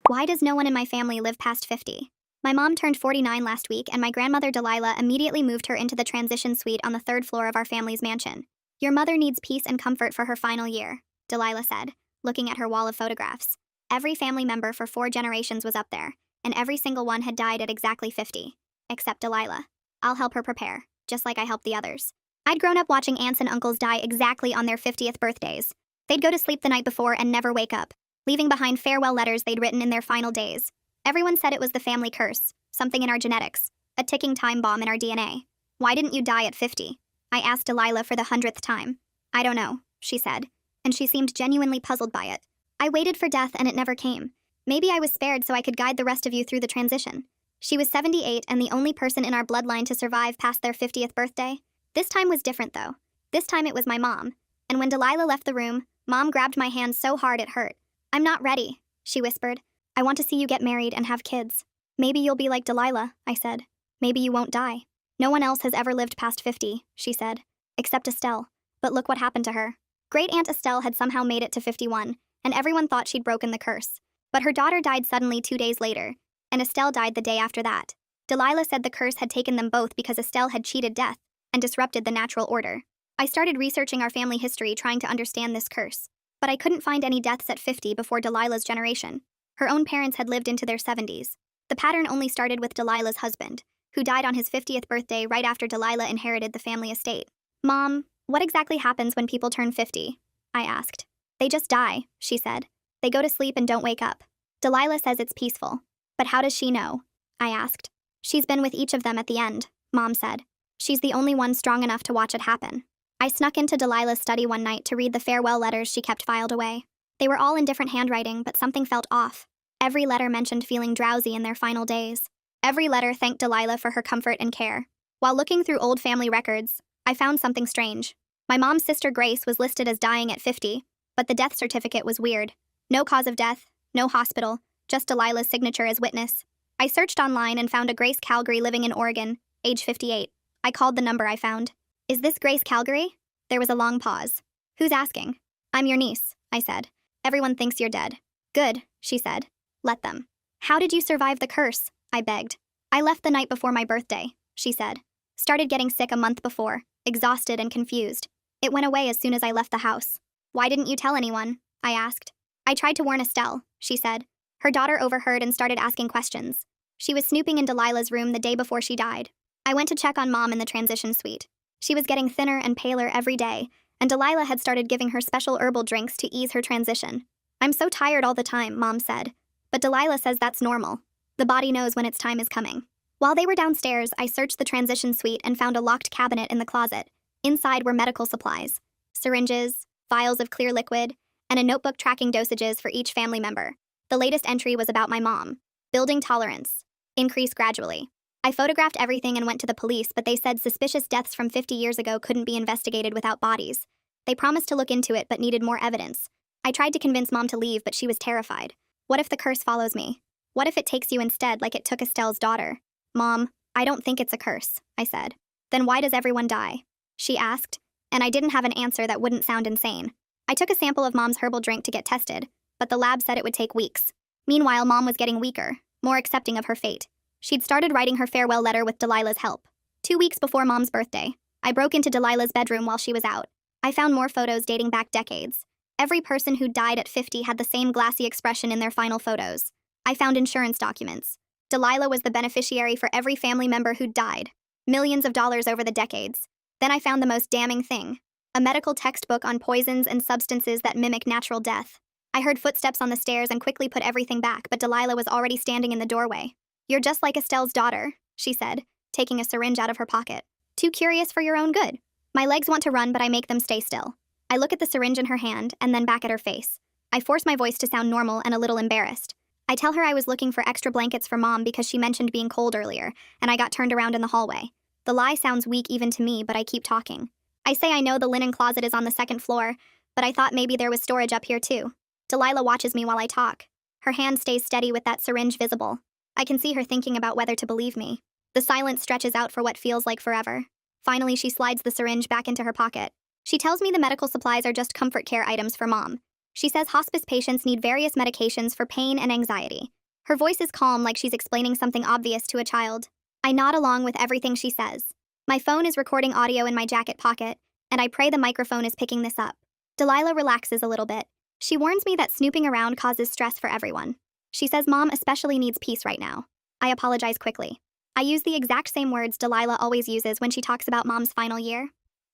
Why does no one in my family live past 50? My mom turned 49 last week, and my grandmother Delilah immediately moved her into the transition suite on the third floor of our family's mansion. Your mother needs peace and comfort for her final year, Delilah said, looking at her wall of photographs. Every family member for 4 generations was up there, and every single one had died at exactly 50. Except Delilah. I'll help her prepare, just like I helped the others. I'd grown up watching aunts and uncles die exactly on their 50th birthdays. They'd go to sleep the night before and never wake up, leaving behind farewell letters they'd written in their final days. Everyone said it was the family curse, something in our genetics, a ticking time bomb in our DNA. Why didn't you die at 50? I asked Delilah for the 100th time. I don't know, she said, and she seemed genuinely puzzled by it. I waited for death and it never came. Maybe I was spared so I could guide the rest of you through the transition. She was 78 and the only person in our bloodline to survive past their 50th birthday. This time was different though. This time it was my mom. And when Delilah left the room, Mom grabbed my hand so hard it hurt. I'm not ready, she whispered. I want to see you get married and have kids. Maybe you'll be like Delilah, I said. Maybe you won't die. No one else has ever lived past 50, she said. Except Estelle. But look what happened to her. Great Aunt Estelle had somehow made it to 51, and everyone thought she'd broken the curse. But her daughter died suddenly 2 days later, and Estelle died the day after that. Delilah said the curse had taken them both because Estelle had cheated death and disrupted the natural order. I started researching our family history trying to understand this curse, but I couldn't find any deaths at 50 before Delilah's generation. Her own parents had lived into their 70s. The pattern only started with Delilah's husband, who died on his 50th birthday right after Delilah inherited the family estate. Mom, what exactly happens when people turn 50? I asked. They just die, she said. They go to sleep and don't wake up. Delilah says it's peaceful. But how does she know? I asked. She's been with each of them at the end, Mom said. She's the only one strong enough to watch it happen. I snuck into Delilah's study one night to read the farewell letters she kept filed away. They were all in different handwriting, but something felt off. Every letter mentioned feeling drowsy in their final days. Every letter thanked Delilah for her comfort and care. While looking through old family records, I found something strange. My mom's sister Grace was listed as dying at 50, but the death certificate was weird. No cause of death, no hospital, just Delilah's signature as witness. I searched online and found a Grace Calgary living in Oregon, age 58. I called the number I found. Is this Grace Calgary? There was a long pause. Who's asking? I'm your niece, I said. Everyone thinks you're dead. Good, she said. Let them. How did you survive the curse? I begged. I left the night before my birthday, she said. Started getting sick a month before, exhausted and confused. It went away as soon as I left the house. Why didn't you tell anyone? I asked. I tried to warn Estelle, she said. Her daughter overheard and started asking questions. She was snooping in Delilah's room the day before she died. I went to check on Mom in the transition suite. She was getting thinner and paler every day, and Delilah had started giving her special herbal drinks to ease her transition. I'm so tired all the time, Mom said. But Delilah says that's normal. The body knows when its time is coming. While they were downstairs, I searched the transition suite and found a locked cabinet in the closet. Inside were medical supplies, syringes, vials of clear liquid, and a notebook tracking dosages for each family member. The latest entry was about my mom. Building tolerance. Increase gradually. I photographed everything and went to the police, but they said suspicious deaths from 50 years ago couldn't be investigated without bodies. They promised to look into it but needed more evidence. I tried to convince Mom to leave, but she was terrified. What if the curse follows me? What if it takes you instead, like it took Estelle's daughter? Mom, I don't think it's a curse, I said. Then why does everyone die? She asked, and I didn't have an answer that wouldn't sound insane. I took a sample of Mom's herbal drink to get tested, but the lab said it would take weeks. Meanwhile, Mom was getting weaker, more accepting of her fate. She'd started writing her farewell letter with Delilah's help. 2 weeks before Mom's birthday, I broke into Delilah's bedroom while she was out. I found more photos dating back decades. Every person who died at 50 had the same glassy expression in their final photos. I found insurance documents. Delilah was the beneficiary for every family member who'd died. Millions of dollars over the decades. Then I found the most damning thing. A medical textbook on poisons and substances that mimic natural death. I heard footsteps on the stairs and quickly put everything back, but Delilah was already standing in the doorway. You're just like Estelle's daughter, she said, taking a syringe out of her pocket. Too curious for your own good. My legs want to run, but I make them stay still. I look at the syringe in her hand and then back at her face. I force my voice to sound normal and a little embarrassed. I tell her I was looking for extra blankets for Mom because she mentioned being cold earlier, and I got turned around in the hallway. The lie sounds weak even to me, but I keep talking. I say I know the linen closet is on the 2nd floor, but I thought maybe there was storage up here too. Delilah watches me while I talk. Her hand stays steady with that syringe visible. I can see her thinking about whether to believe me. The silence stretches out for what feels like forever. Finally, she slides the syringe back into her pocket. She tells me the medical supplies are just comfort care items for Mom. She says hospice patients need various medications for pain and anxiety. Her voice is calm, like she's explaining something obvious to a child. I nod along with everything she says. My phone is recording audio in my jacket pocket, and I pray the microphone is picking this up. Delilah relaxes a little bit. She warns me that snooping around causes stress for everyone. She says Mom especially needs peace right now. I apologize quickly. I use the exact same words Delilah always uses when she talks about Mom's final year.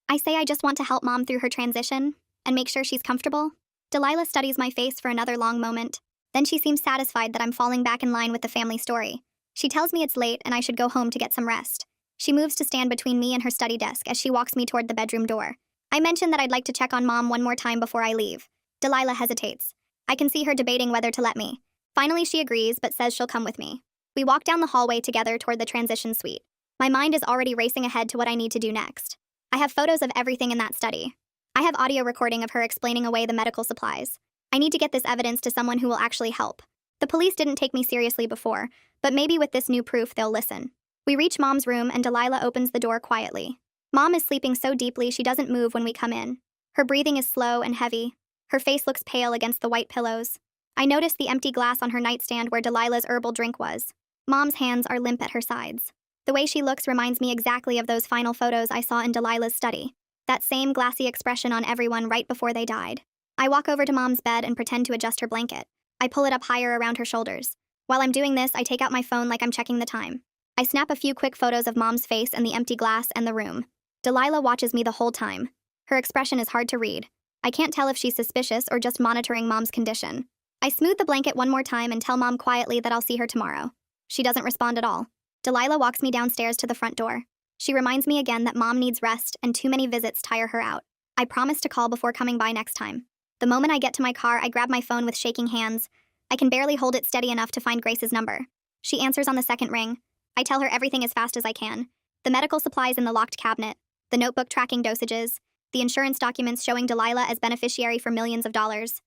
I say I just want to help Mom through her transition and make sure she's comfortable. Delilah studies my face for another long moment. Then she seems satisfied that I'm falling back in line with the family story. She tells me it's late and I should go home to get some rest. She moves to stand between me and her study desk as she walks me toward the bedroom door. I mention that I'd like to check on Mom one more time before I leave. Delilah hesitates. I can see her debating whether to let me. Finally, she agrees, but says she'll come with me. We walk down the hallway together toward the transition suite. My mind is already racing ahead to what I need to do next. I have photos of everything in that study. I have audio recording of her explaining away the medical supplies. I need to get this evidence to someone who will actually help. The police didn't take me seriously before, but maybe with this new proof they'll listen. We reach Mom's room and Delilah opens the door quietly. Mom is sleeping so deeply she doesn't move when we come in. Her breathing is slow and heavy. Her face looks pale against the white pillows. I notice the empty glass on her nightstand where Delilah's herbal drink was. Mom's hands are limp at her sides. The way she looks reminds me exactly of those final photos I saw in Delilah's study. That same glassy expression on everyone right before they died. I walk over to Mom's bed and pretend to adjust her blanket. I pull it up higher around her shoulders. While I'm doing this, I take out my phone like I'm checking the time. I snap a few quick photos of Mom's face and the empty glass and the room. Delilah watches me the whole time. Her expression is hard to read. I can't tell if she's suspicious or just monitoring Mom's condition. I smooth the blanket one more time and tell Mom quietly that I'll see her tomorrow. She doesn't respond at all. Delilah walks me downstairs to the front door. She reminds me again that Mom needs rest and too many visits tire her out. I promise to call before coming by next time. The moment I get to my car, I grab my phone with shaking hands. I can barely hold it steady enough to find Grace's number. She answers on the second ring. I tell her everything as fast as I can. The medical supplies in the locked cabinet, the notebook tracking dosages, the insurance documents showing Delilah as beneficiary for millions of dollars,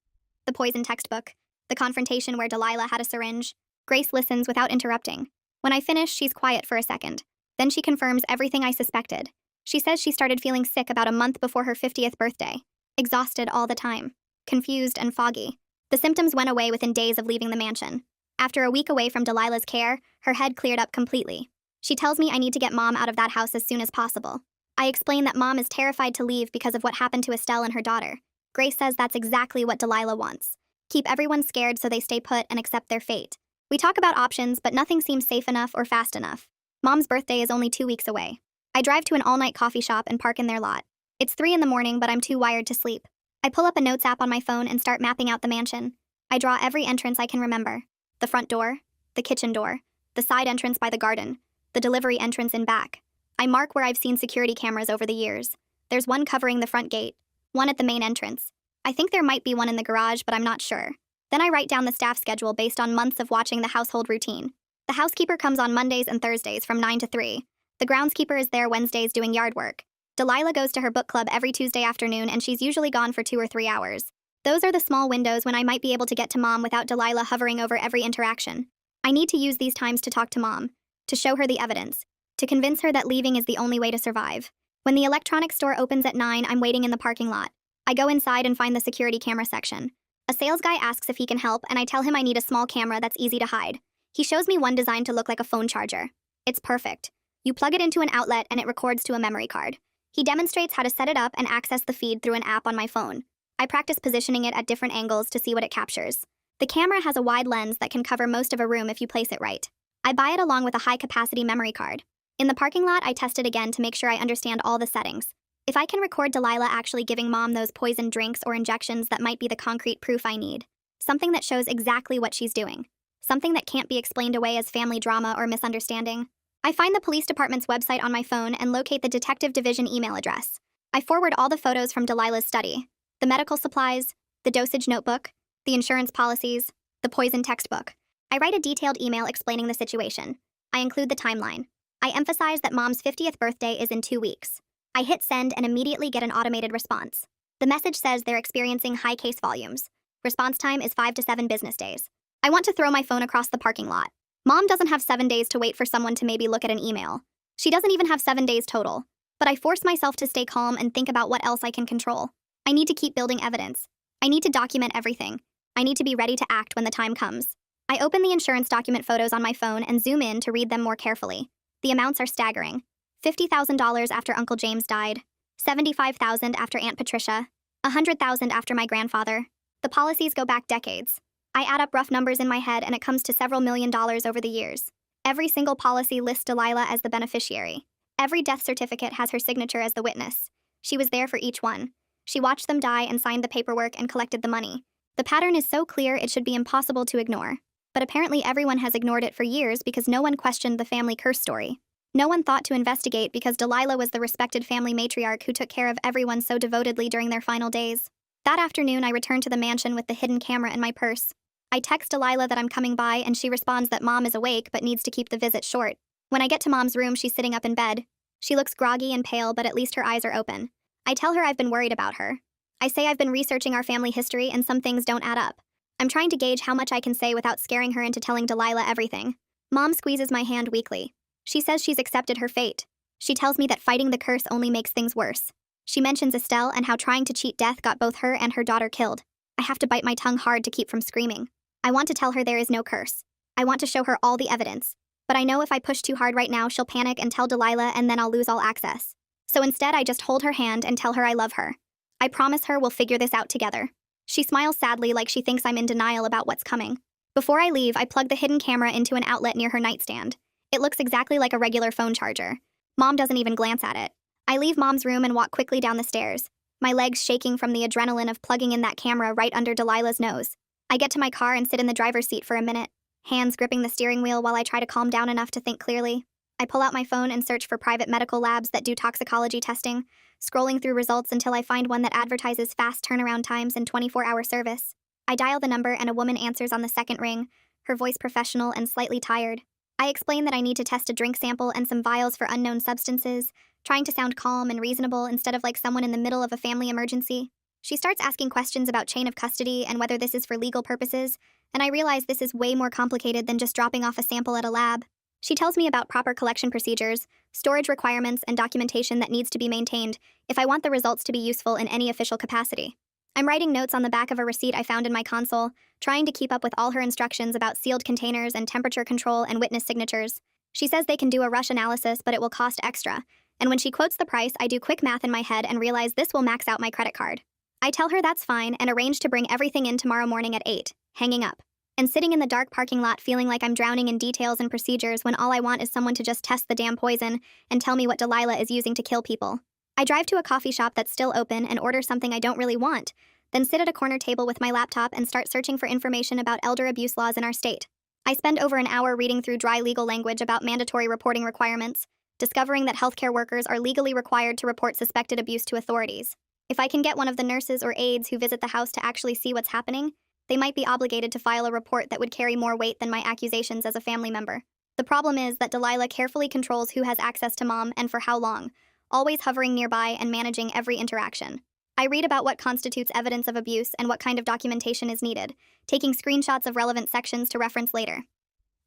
the poison textbook, the confrontation where Delilah had a syringe. Grace listens without interrupting. When I finish, she's quiet for a second. Then she confirms everything I suspected. She says she started feeling sick about a month before her 50th birthday. Exhausted all the time. Confused and foggy. The symptoms went away within days of leaving the mansion. After a week away from Delilah's care, her head cleared up completely. She tells me I need to get Mom out of that house as soon as possible. I explain that Mom is terrified to leave because of what happened to Estelle and her daughter. Grace says that's exactly what Delilah wants. Keep everyone scared so they stay put and accept their fate. We talk about options, but nothing seems safe enough or fast enough. Mom's birthday is only 2 weeks away. I drive to an all-night coffee shop and park in their lot. It's 3 in the morning, but I'm too wired to sleep. I pull up a notes app on my phone and start mapping out the mansion. I draw every entrance I can remember. The front door, the kitchen door, the side entrance by the garden, the delivery entrance in back. I mark where I've seen security cameras over the years. There's one covering the front gate, one at the main entrance. I think there might be one in the garage, but I'm not sure. Then I write down the staff schedule based on months of watching the household routine. The housekeeper comes on Mondays and Thursdays from 9 to 3. The groundskeeper is there Wednesdays doing yard work. Delilah goes to her book club every Tuesday afternoon, and she's usually gone for 2 or 3 hours. Those are the small windows when I might be able to get to Mom without Delilah hovering over every interaction. I need to use these times to talk to Mom, to show her the evidence, to convince her that leaving is the only way to survive. When the electronics store opens at 9, I'm waiting in the parking lot. I go inside and find the security camera section. A sales guy asks if he can help, and I tell him I need a small camera that's easy to hide. He shows me one designed to look like a phone charger. It's perfect. You plug it into an outlet and it records to a memory card. He demonstrates how to set it up and access the feed through an app on my phone. I practice positioning it at different angles to see what it captures. The camera has a wide lens that can cover most of a room if you place it right. I buy it along with a high-capacity memory card. In the parking lot, I test it again to make sure I understand all the settings. If I can record Delilah actually giving Mom those poisoned drinks or injections, that might be the concrete proof I need. Something that shows exactly what she's doing. Something that can't be explained away as family drama or misunderstanding. I find the police department's website on my phone and locate the detective division email address. I forward all the photos from Delilah's study. The medical supplies, the dosage notebook, the insurance policies, the poison textbook. I write a detailed email explaining the situation. I include the timeline. I emphasize that Mom's 50th birthday is in 2 weeks. I hit send and immediately get an automated response. The message says they're experiencing high case volumes. Response time is 5 to 7 business days. I want to throw my phone across the parking lot. Mom doesn't have 7 days to wait for someone to maybe look at an email. She doesn't even have 7 days total. But I force myself to stay calm and think about what else I can control. I need to keep building evidence. I need to document everything. I need to be ready to act when the time comes. I open the insurance document photos on my phone and zoom in to read them more carefully. The amounts are staggering. $50,000 after Uncle James died, $75,000 after Aunt Patricia, $100,000 after my grandfather. The policies go back decades. I add up rough numbers in my head and it comes to several $1,000,000 over the years. Every single policy lists Delilah as the beneficiary. Every death certificate has her signature as the witness. She was there for each one. She watched them die and signed the paperwork and collected the money. The pattern is so clear it should be impossible to ignore. But apparently everyone has ignored it for years because no one questioned the family curse story. No one thought to investigate because Delilah was the respected family matriarch who took care of everyone so devotedly during their final days. That afternoon, I returned to the mansion with the hidden camera in my purse. I text Delilah that I'm coming by and she responds that Mom is awake but needs to keep the visit short. When I get to Mom's room, she's sitting up in bed. She looks groggy and pale, but at least her eyes are open. I tell her I've been worried about her. I say I've been researching our family history and some things don't add up. I'm trying to gauge how much I can say without scaring her into telling Delilah everything. Mom squeezes my hand weakly. She says she's accepted her fate. She tells me that fighting the curse only makes things worse. She mentions Estelle and how trying to cheat death got both her and her daughter killed. I have to bite my tongue hard to keep from screaming. I want to tell her there is no curse. I want to show her all the evidence. But I know if I push too hard right now, she'll panic and tell Delilah and then I'll lose all access. So instead, I just hold her hand and tell her I love her. I promise her we'll figure this out together. She smiles sadly like she thinks I'm in denial about what's coming. Before I leave, I plug the hidden camera into an outlet near her nightstand. It looks exactly like a regular phone charger. Mom doesn't even glance at it. I leave Mom's room and walk quickly down the stairs, my legs shaking from the adrenaline of plugging in that camera right under Delilah's nose. I get to my car and sit in the driver's seat for a minute, hands gripping the steering wheel while I try to calm down enough to think clearly. I pull out my phone and search for private medical labs that do toxicology testing, scrolling through results until I find one that advertises fast turnaround times and 24-hour service. I dial the number and a woman answers on the second ring, her voice professional and slightly tired. I explain that I need to test a drink sample and some vials for unknown substances, trying to sound calm and reasonable instead of like someone in the middle of a family emergency. She starts asking questions about chain of custody and whether this is for legal purposes, and I realize this is way more complicated than just dropping off a sample at a lab. She tells me about proper collection procedures, storage requirements, and documentation that needs to be maintained if I want the results to be useful in any official capacity. I'm writing notes on the back of a receipt I found in my console, trying to keep up with all her instructions about sealed containers and temperature control and witness signatures. She says they can do a rush analysis, but it will cost extra. And when she quotes the price, I do quick math in my head and realize this will max out my credit card. I tell her that's fine and arrange to bring everything in tomorrow morning at 8, hanging up. And sitting in the dark parking lot feeling like I'm drowning in details and procedures when all I want is someone to just test the damn poison and tell me what Delilah is using to kill people. I drive to a coffee shop that's still open and order something I don't really want, then sit at a corner table with my laptop and start searching for information about elder abuse laws in our state. I spend over an hour reading through dry legal language about mandatory reporting requirements, discovering that healthcare workers are legally required to report suspected abuse to authorities. If I can get one of the nurses or aides who visit the house to actually see what's happening, they might be obligated to file a report that would carry more weight than my accusations as a family member. The problem is that Delilah carefully controls who has access to Mom and for how long, always hovering nearby and managing every interaction. I read about what constitutes evidence of abuse and what kind of documentation is needed, taking screenshots of relevant sections to reference later.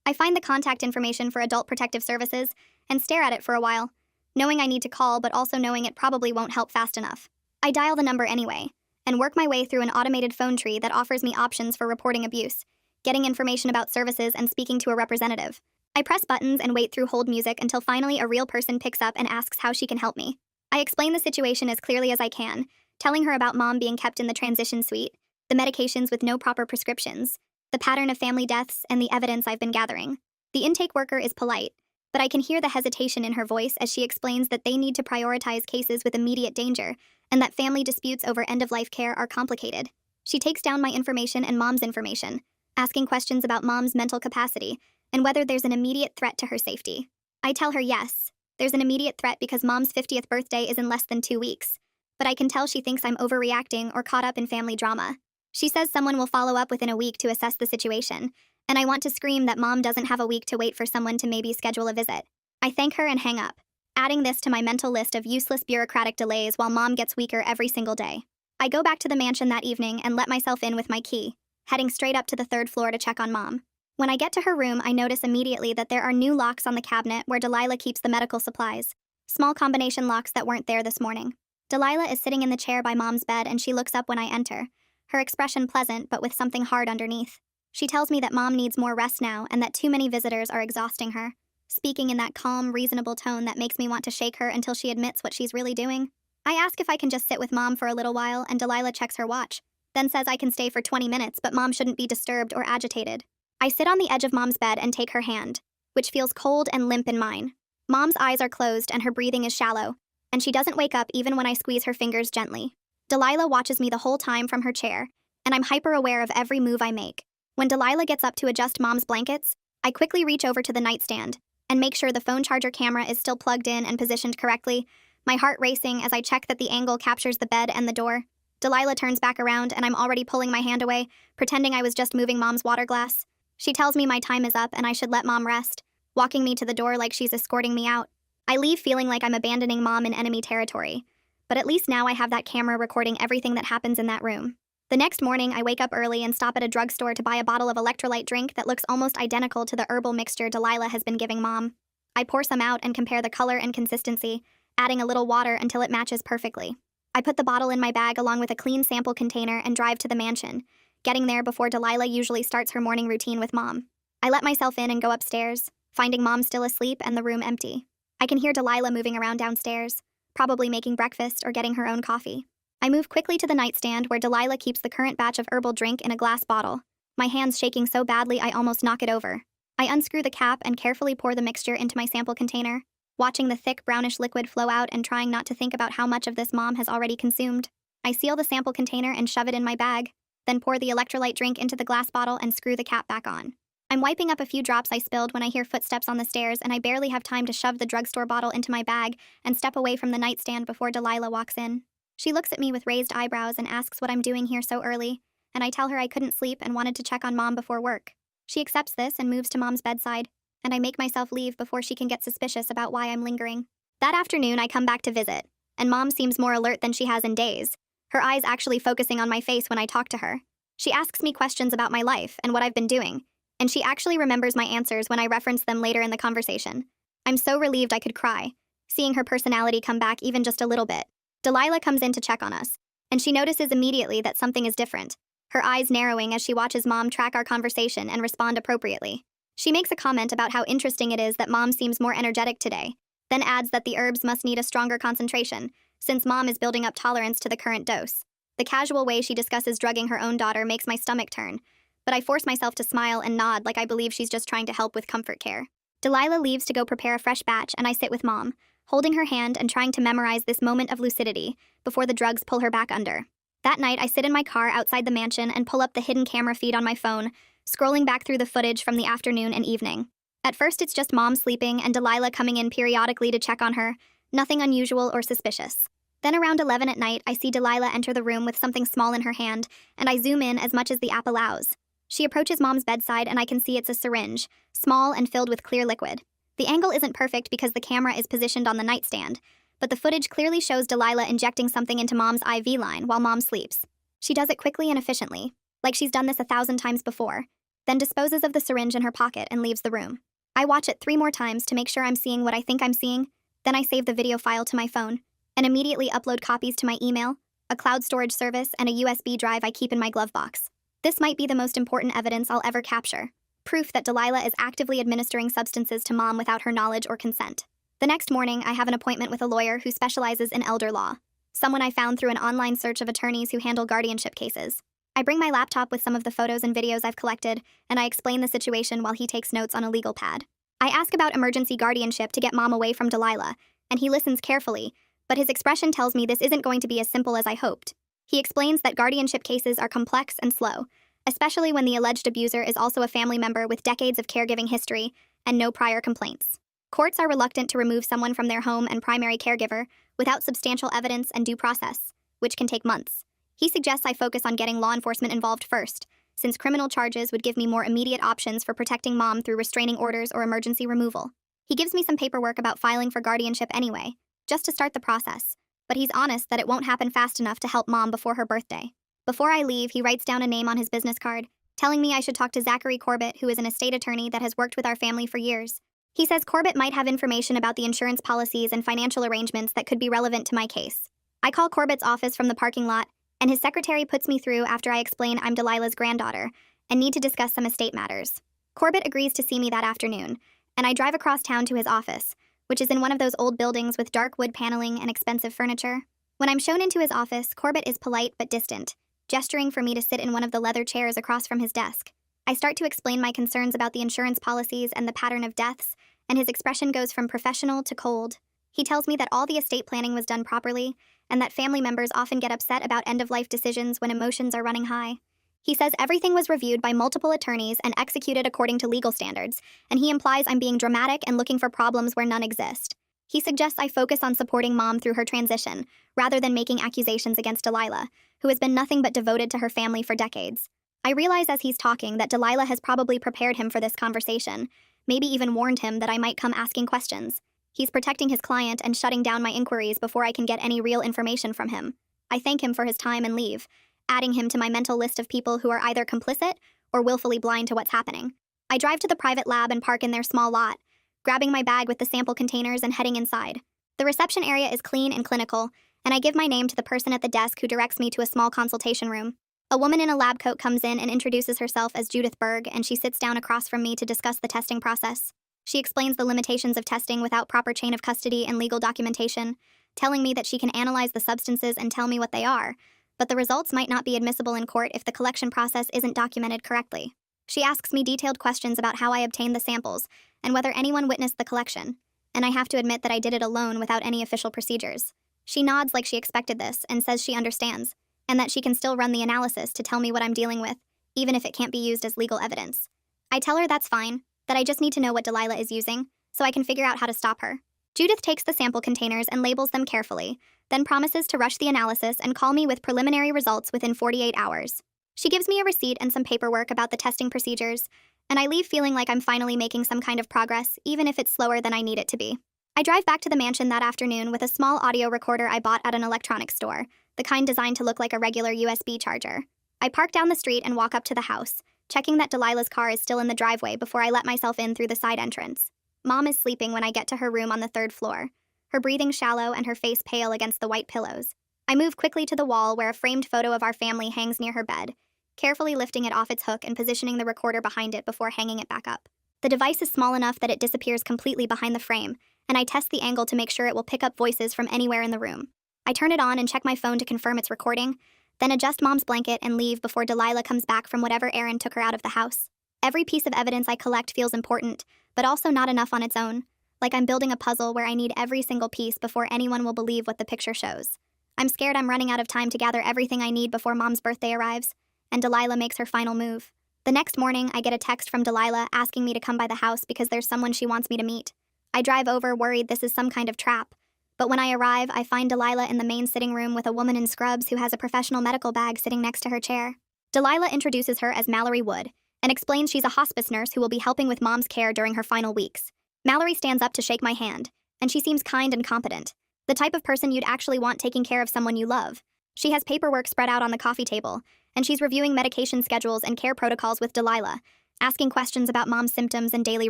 I find the contact information for Adult Protective Services and stare at it for a while, knowing I need to call but also knowing it probably won't help fast enough. I dial the number anyway, and work my way through an automated phone tree that offers me options for reporting abuse, getting information about services, and speaking to a representative. I press buttons and wait through hold music until finally a real person picks up and asks how she can help me. I explain the situation as clearly as I can, telling her about Mom being kept in the transition suite, the medications with no proper prescriptions, the pattern of family deaths, and the evidence I've been gathering. The intake worker is polite, but I can hear the hesitation in her voice as she explains that they need to prioritize cases with immediate danger, and that family disputes over end-of-life care are complicated. She takes down my information and Mom's information, asking questions about Mom's mental capacity and whether there's an immediate threat to her safety. I tell her yes, there's an immediate threat because Mom's 50th birthday is in less than 2 weeks, but I can tell she thinks I'm overreacting or caught up in family drama. She says someone will follow up within a week to assess the situation, and I want to scream that Mom doesn't have a week to wait for someone to maybe schedule a visit. I thank her and hang up, adding this to my mental list of useless bureaucratic delays while Mom gets weaker every single day. I go back to the mansion that evening and let myself in with my key, heading straight up to the 3rd floor to check on Mom. When I get to her room, I notice immediately that there are new locks on the cabinet where Delilah keeps the medical supplies, small combination locks that weren't there this morning. Delilah is sitting in the chair by Mom's bed and she looks up when I enter, her expression pleasant but with something hard underneath. She tells me that mom needs more rest now and that too many visitors are exhausting her, speaking in that calm, reasonable tone that makes me want to shake her until she admits what she's really doing. I ask if I can just sit with mom for a little while, and Delilah checks her watch, then says I can stay for 20 minutes, but mom shouldn't be disturbed or agitated. I sit on the edge of mom's bed and take her hand, which feels cold and limp in mine. Mom's eyes are closed and her breathing is shallow, and she doesn't wake up even when I squeeze her fingers gently. Delilah watches me the whole time from her chair, and I'm hyper-aware of every move I make. When Delilah gets up to adjust mom's blankets, I quickly reach over to the nightstand and make sure the phone charger camera is still plugged in and positioned correctly, my heart racing as I check that the angle captures the bed and the door. Delilah turns back around and I'm already pulling my hand away, pretending I was just moving mom's water glass. She tells me my time is up and I should let mom rest, walking me to the door like she's escorting me out. I leave feeling like I'm abandoning mom in enemy territory, but at least now I have that camera recording everything that happens in that room. The next morning, I wake up early and stop at a drugstore to buy a bottle of electrolyte drink that looks almost identical to the herbal mixture Delilah has been giving mom. I pour some out and compare the color and consistency, adding a little water until it matches perfectly. I put the bottle in my bag along with a clean sample container and drive to the mansion, getting there before Delilah usually starts her morning routine with mom. I let myself in and go upstairs, finding mom still asleep and the room empty. I can hear Delilah moving around downstairs, probably making breakfast or getting her own coffee. I move quickly to the nightstand where Delilah keeps the current batch of herbal drink in a glass bottle, my hands shaking so badly I almost knock it over. I unscrew the cap and carefully pour the mixture into my sample container, watching the thick brownish liquid flow out and trying not to think about how much of this mom has already consumed. I seal the sample container and shove it in my bag, then pour the electrolyte drink into the glass bottle and screw the cap back on. I'm wiping up a few drops I spilled when I hear footsteps on the stairs, and I barely have time to shove the drugstore bottle into my bag and step away from the nightstand before Delilah walks in. She looks at me with raised eyebrows and asks what I'm doing here so early, and I tell her I couldn't sleep and wanted to check on mom before work. She accepts this and moves to mom's bedside, and I make myself leave before she can get suspicious about why I'm lingering. That afternoon, I come back to visit, and mom seems more alert than she has in days, her eyes actually focusing on my face when I talk to her. She asks me questions about my life and what I've been doing, and she actually remembers my answers when I reference them later in the conversation. I'm so relieved I could cry, seeing her personality come back even just a little bit. Delilah comes in to check on us, and she notices immediately that something is different, her eyes narrowing as she watches mom track our conversation and respond appropriately. She makes a comment about how interesting it is that mom seems more energetic today, then adds that the herbs must need a stronger concentration, since mom is building up tolerance to the current dose. The casual way she discusses drugging her own daughter makes my stomach turn, but I force myself to smile and nod like I believe she's just trying to help with comfort care. Delilah leaves to go prepare a fresh batch, and I sit with mom, holding her hand and trying to memorize this moment of lucidity before the drugs pull her back under. That night, I sit in my car outside the mansion and pull up the hidden camera feed on my phone, scrolling back through the footage from the afternoon and evening. At first, it's just mom sleeping and Delilah coming in periodically to check on her, nothing unusual or suspicious. Then around 11 at night, I see Delilah enter the room with something small in her hand, and I zoom in as much as the app allows. She approaches mom's bedside and I can see it's a syringe, small and filled with clear liquid. The angle isn't perfect because the camera is positioned on the nightstand, but the footage clearly shows Delilah injecting something into mom's IV line while mom sleeps. She does it quickly and efficiently, like she's done this 1,000 times before, then disposes of the syringe in her pocket and leaves the room. I watch it 3 more times to make sure I'm seeing what I think I'm seeing, then I save the video file to my phone, and immediately upload copies to my email, a cloud storage service, and a USB drive I keep in my glove box. This might be the most important evidence I'll ever capture. Proof that Delilah is actively administering substances to mom without her knowledge or consent. The next morning, I have an appointment with a lawyer who specializes in elder law, someone I found through an online search of attorneys who handle guardianship cases. I bring my laptop with some of the photos and videos I've collected, and I explain the situation while he takes notes on a legal pad. I ask about emergency guardianship to get mom away from Delilah, and he listens carefully, but his expression tells me this isn't going to be as simple as I hoped. He explains that guardianship cases are complex and slow, especially when the alleged abuser is also a family member with decades of caregiving history and no prior complaints. Courts are reluctant to remove someone from their home and primary caregiver without substantial evidence and due process, which can take months. He suggests I focus on getting law enforcement involved first, since criminal charges would give me more immediate options for protecting mom through restraining orders or emergency removal. He gives me some paperwork about filing for guardianship anyway, just to start the process, but he's honest that it won't happen fast enough to help mom before her birthday. Before I leave, he writes down a name on his business card, telling me I should talk to Zachary Corbett, who is an estate attorney that has worked with our family for years. He says Corbett might have information about the insurance policies and financial arrangements that could be relevant to my case. I call Corbett's office from the parking lot, and his secretary puts me through after I explain I'm Delilah's granddaughter, and need to discuss some estate matters. Corbett agrees to see me that afternoon, and I drive across town to his office, which is in one of those old buildings with dark wood paneling and expensive furniture. When I'm shown into his office, Corbett is polite but distant, gesturing for me to sit in one of the leather chairs across from his desk. I start to explain my concerns about the insurance policies and the pattern of deaths, and his expression goes from professional to cold. He tells me that all the estate planning was done properly, and that family members often get upset about end-of-life decisions when emotions are running high. He says everything was reviewed by multiple attorneys and executed according to legal standards, and he implies I'm being dramatic and looking for problems where none exist. He suggests I focus on supporting Mom through her transition, rather than making accusations against Delilah, who has been nothing but devoted to her family for decades. I realize as he's talking that Delilah has probably prepared him for this conversation, maybe even warned him that I might come asking questions. He's protecting his client and shutting down my inquiries before I can get any real information from him. I thank him for his time and leave, adding him to my mental list of people who are either complicit or willfully blind to what's happening. I drive to the private lab and park in their small lot, grabbing my bag with the sample containers and heading inside. The reception area is clean and clinical, and I give my name to the person at the desk who directs me to a small consultation room. A woman in a lab coat comes in and introduces herself as Judith Berg, and she sits down across from me to discuss the testing process. She explains the limitations of testing without proper chain of custody and legal documentation, telling me that she can analyze the substances and tell me what they are, but the results might not be admissible in court if the collection process isn't documented correctly. She asks me detailed questions about how I obtained the samples and whether anyone witnessed the collection, and I have to admit that I did it alone without any official procedures. She nods like she expected this and says she understands, and that she can still run the analysis to tell me what I'm dealing with, even if it can't be used as legal evidence. I tell her that's fine, that I just need to know what Delilah is using, so I can figure out how to stop her. Judith takes the sample containers and labels them carefully, then promises to rush the analysis and call me with preliminary results within 48 hours. She gives me a receipt and some paperwork about the testing procedures, and I leave feeling like I'm finally making some kind of progress, even if it's slower than I need it to be. I drive back to the mansion that afternoon with a small audio recorder I bought at an electronics store, the kind designed to look like a regular USB charger. I park down the street and walk up to the house, checking that Delilah's car is still in the driveway before I let myself in through the side entrance. Mom is sleeping when I get to her room on the third floor, her breathing shallow and her face pale against the white pillows. I move quickly to the wall where a framed photo of our family hangs near her bed, carefully lifting it off its hook and positioning the recorder behind it before hanging it back up. The device is small enough that it disappears completely behind the frame, and I test the angle to make sure it will pick up voices from anywhere in the room. I turn it on and check my phone to confirm it's recording, then adjust Mom's blanket and leave before Delilah comes back from whatever errand took her out of the house. Every piece of evidence I collect feels important, but also not enough on its own, like I'm building a puzzle where I need every single piece before anyone will believe what the picture shows. I'm scared I'm running out of time to gather everything I need before Mom's birthday arrives, and Delilah makes her final move. The next morning, I get a text from Delilah asking me to come by the house because there's someone she wants me to meet. I drive over worried this is some kind of trap, but when I arrive, I find Delilah in the main sitting room with a woman in scrubs who has a professional medical bag sitting next to her chair. Delilah introduces her as Mallory Wood and explains she's a hospice nurse who will be helping with Mom's care during her final weeks. Mallory stands up to shake my hand, and she seems kind and competent, the type of person you'd actually want taking care of someone you love. She has paperwork spread out on the coffee table, and she's reviewing medication schedules and care protocols with Delilah, asking questions about Mom's symptoms and daily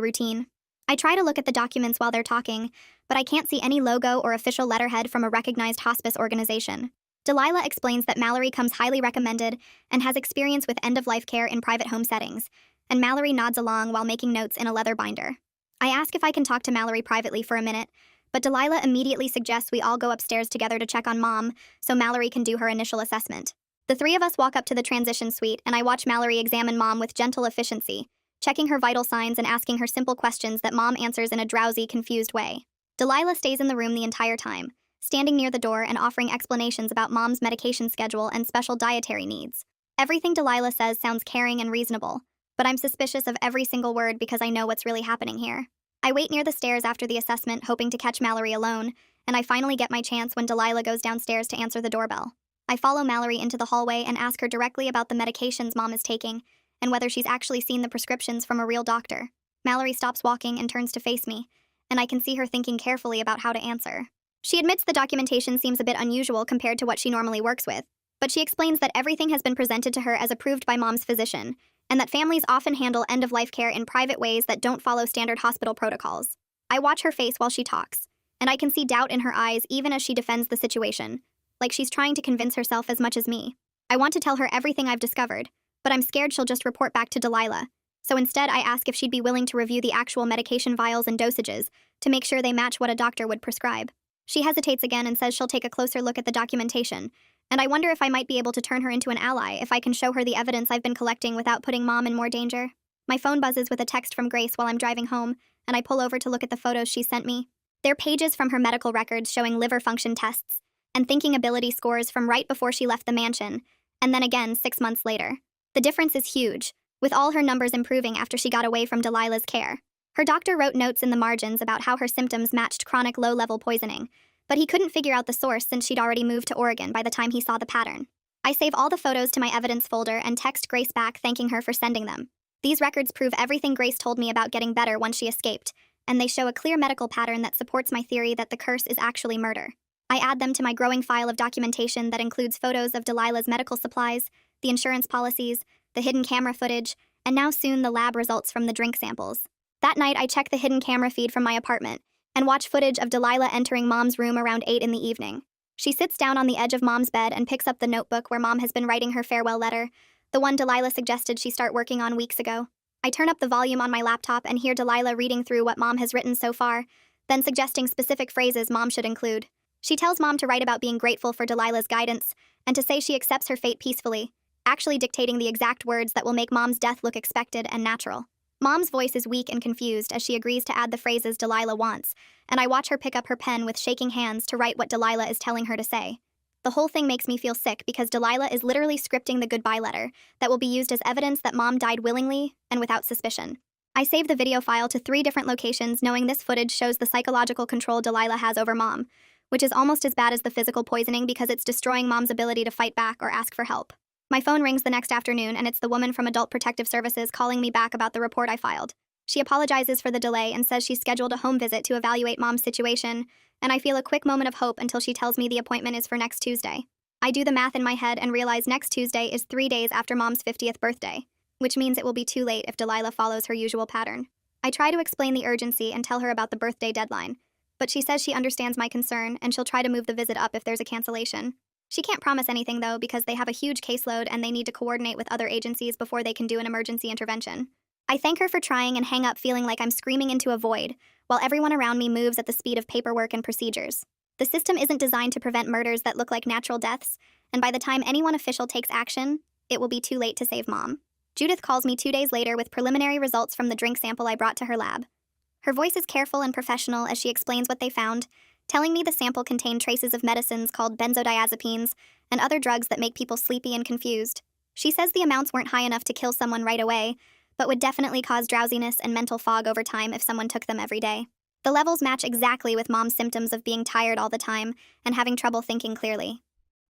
routine. I try to look at the documents while they're talking, but I can't see any logo or official letterhead from a recognized hospice organization. Delilah explains that Mallory comes highly recommended and has experience with end-of-life care in private home settings, and Mallory nods along while making notes in a leather binder. I ask if I can talk to Mallory privately for a minute, but Delilah immediately suggests we all go upstairs together to check on Mom so Mallory can do her initial assessment. The three of us walk up to the transition suite, and I watch Mallory examine Mom with gentle efficiency, checking her vital signs and asking her simple questions that Mom answers in a drowsy, confused way. Delilah stays in the room the entire time, standing near the door and offering explanations about Mom's medication schedule and special dietary needs. Everything Delilah says sounds caring and reasonable, but I'm suspicious of every single word because I know what's really happening here. I wait near the stairs after the assessment, hoping to catch Mallory alone, and I finally get my chance when Delilah goes downstairs to answer the doorbell. I follow Mallory into the hallway and ask her directly about the medications Mom is taking, and whether she's actually seen the prescriptions from a real doctor. Mallory stops walking and turns to face me, and I can see her thinking carefully about how to answer. She admits the documentation seems a bit unusual compared to what she normally works with, but she explains that everything has been presented to her as approved by Mom's physician, and that families often handle end-of-life care in private ways that don't follow standard hospital protocols. I watch her face while she talks, and I can see doubt in her eyes even as she defends the situation, like she's trying to convince herself as much as me. I want to tell her everything I've discovered, but I'm scared she'll just report back to Delilah. So instead, I ask if she'd be willing to review the actual medication vials and dosages to make sure they match what a doctor would prescribe. She hesitates again and says she'll take a closer look at the documentation, and I wonder if I might be able to turn her into an ally if I can show her the evidence I've been collecting without putting Mom in more danger. My phone buzzes with a text from Grace while I'm driving home, and I pull over to look at the photos she sent me. They're pages from her medical records showing liver function tests and thinking ability scores from right before she left the mansion, and then again 6 months later. The difference is huge, with all her numbers improving after she got away from Delilah's care. Her doctor wrote notes in the margins about how her symptoms matched chronic low-level poisoning, but he couldn't figure out the source since she'd already moved to Oregon by the time he saw the pattern. I save all the photos to my evidence folder and text Grace back thanking her for sending them. These records prove everything Grace told me about getting better once she escaped, and they show a clear medical pattern that supports my theory that the curse is actually murder. I add them to my growing file of documentation that includes photos of Delilah's medical supplies, the insurance policies, the hidden camera footage, and now soon the lab results from the drink samples. That night, I check the hidden camera feed from my apartment and watch footage of Delilah entering Mom's room around 8 in the evening. She sits down on the edge of Mom's bed and picks up the notebook where Mom has been writing her farewell letter, the one Delilah suggested she start working on weeks ago. I turn up the volume on my laptop and hear Delilah reading through what Mom has written so far, then suggesting specific phrases Mom should include. She tells Mom to write about being grateful for Delilah's guidance and to say she accepts her fate peacefully, actually dictating the exact words that will make Mom's death look expected and natural. Mom's voice is weak and confused as she agrees to add the phrases Delilah wants, and I watch her pick up her pen with shaking hands to write what Delilah is telling her to say. The whole thing makes me feel sick because Delilah is literally scripting the goodbye letter that will be used as evidence that Mom died willingly and without suspicion. I save the video file to 3 different locations knowing this footage shows the psychological control Delilah has over Mom, which is almost as bad as the physical poisoning because it's destroying Mom's ability to fight back or ask for help. My phone rings the next afternoon and it's the woman from Adult Protective Services calling me back about the report I filed. She apologizes for the delay and says she's scheduled a home visit to evaluate Mom's situation, and I feel a quick moment of hope until she tells me the appointment is for next Tuesday. I do the math in my head and realize next Tuesday is 3 days after Mom's 50th birthday, which means it will be too late if Delilah follows her usual pattern. I try to explain the urgency and tell her about the birthday deadline, but she says she understands my concern and she'll try to move the visit up if there's a cancellation. She can't promise anything, though, because they have a huge caseload and they need to coordinate with other agencies before they can do an emergency intervention. I thank her for trying and hang up feeling like I'm screaming into a void, while everyone around me moves at the speed of paperwork and procedures. The system isn't designed to prevent murders that look like natural deaths, and by the time anyone official takes action, it will be too late to save Mom. Judith calls me 2 days later with preliminary results from the drink sample I brought to her lab. Her voice is careful and professional as she explains what they found, telling me the sample contained traces of medicines called benzodiazepines and other drugs that make people sleepy and confused. She says the amounts weren't high enough to kill someone right away, but would definitely cause drowsiness and mental fog over time if someone took them every day. The levels match exactly with Mom's symptoms of being tired all the time and having trouble thinking clearly.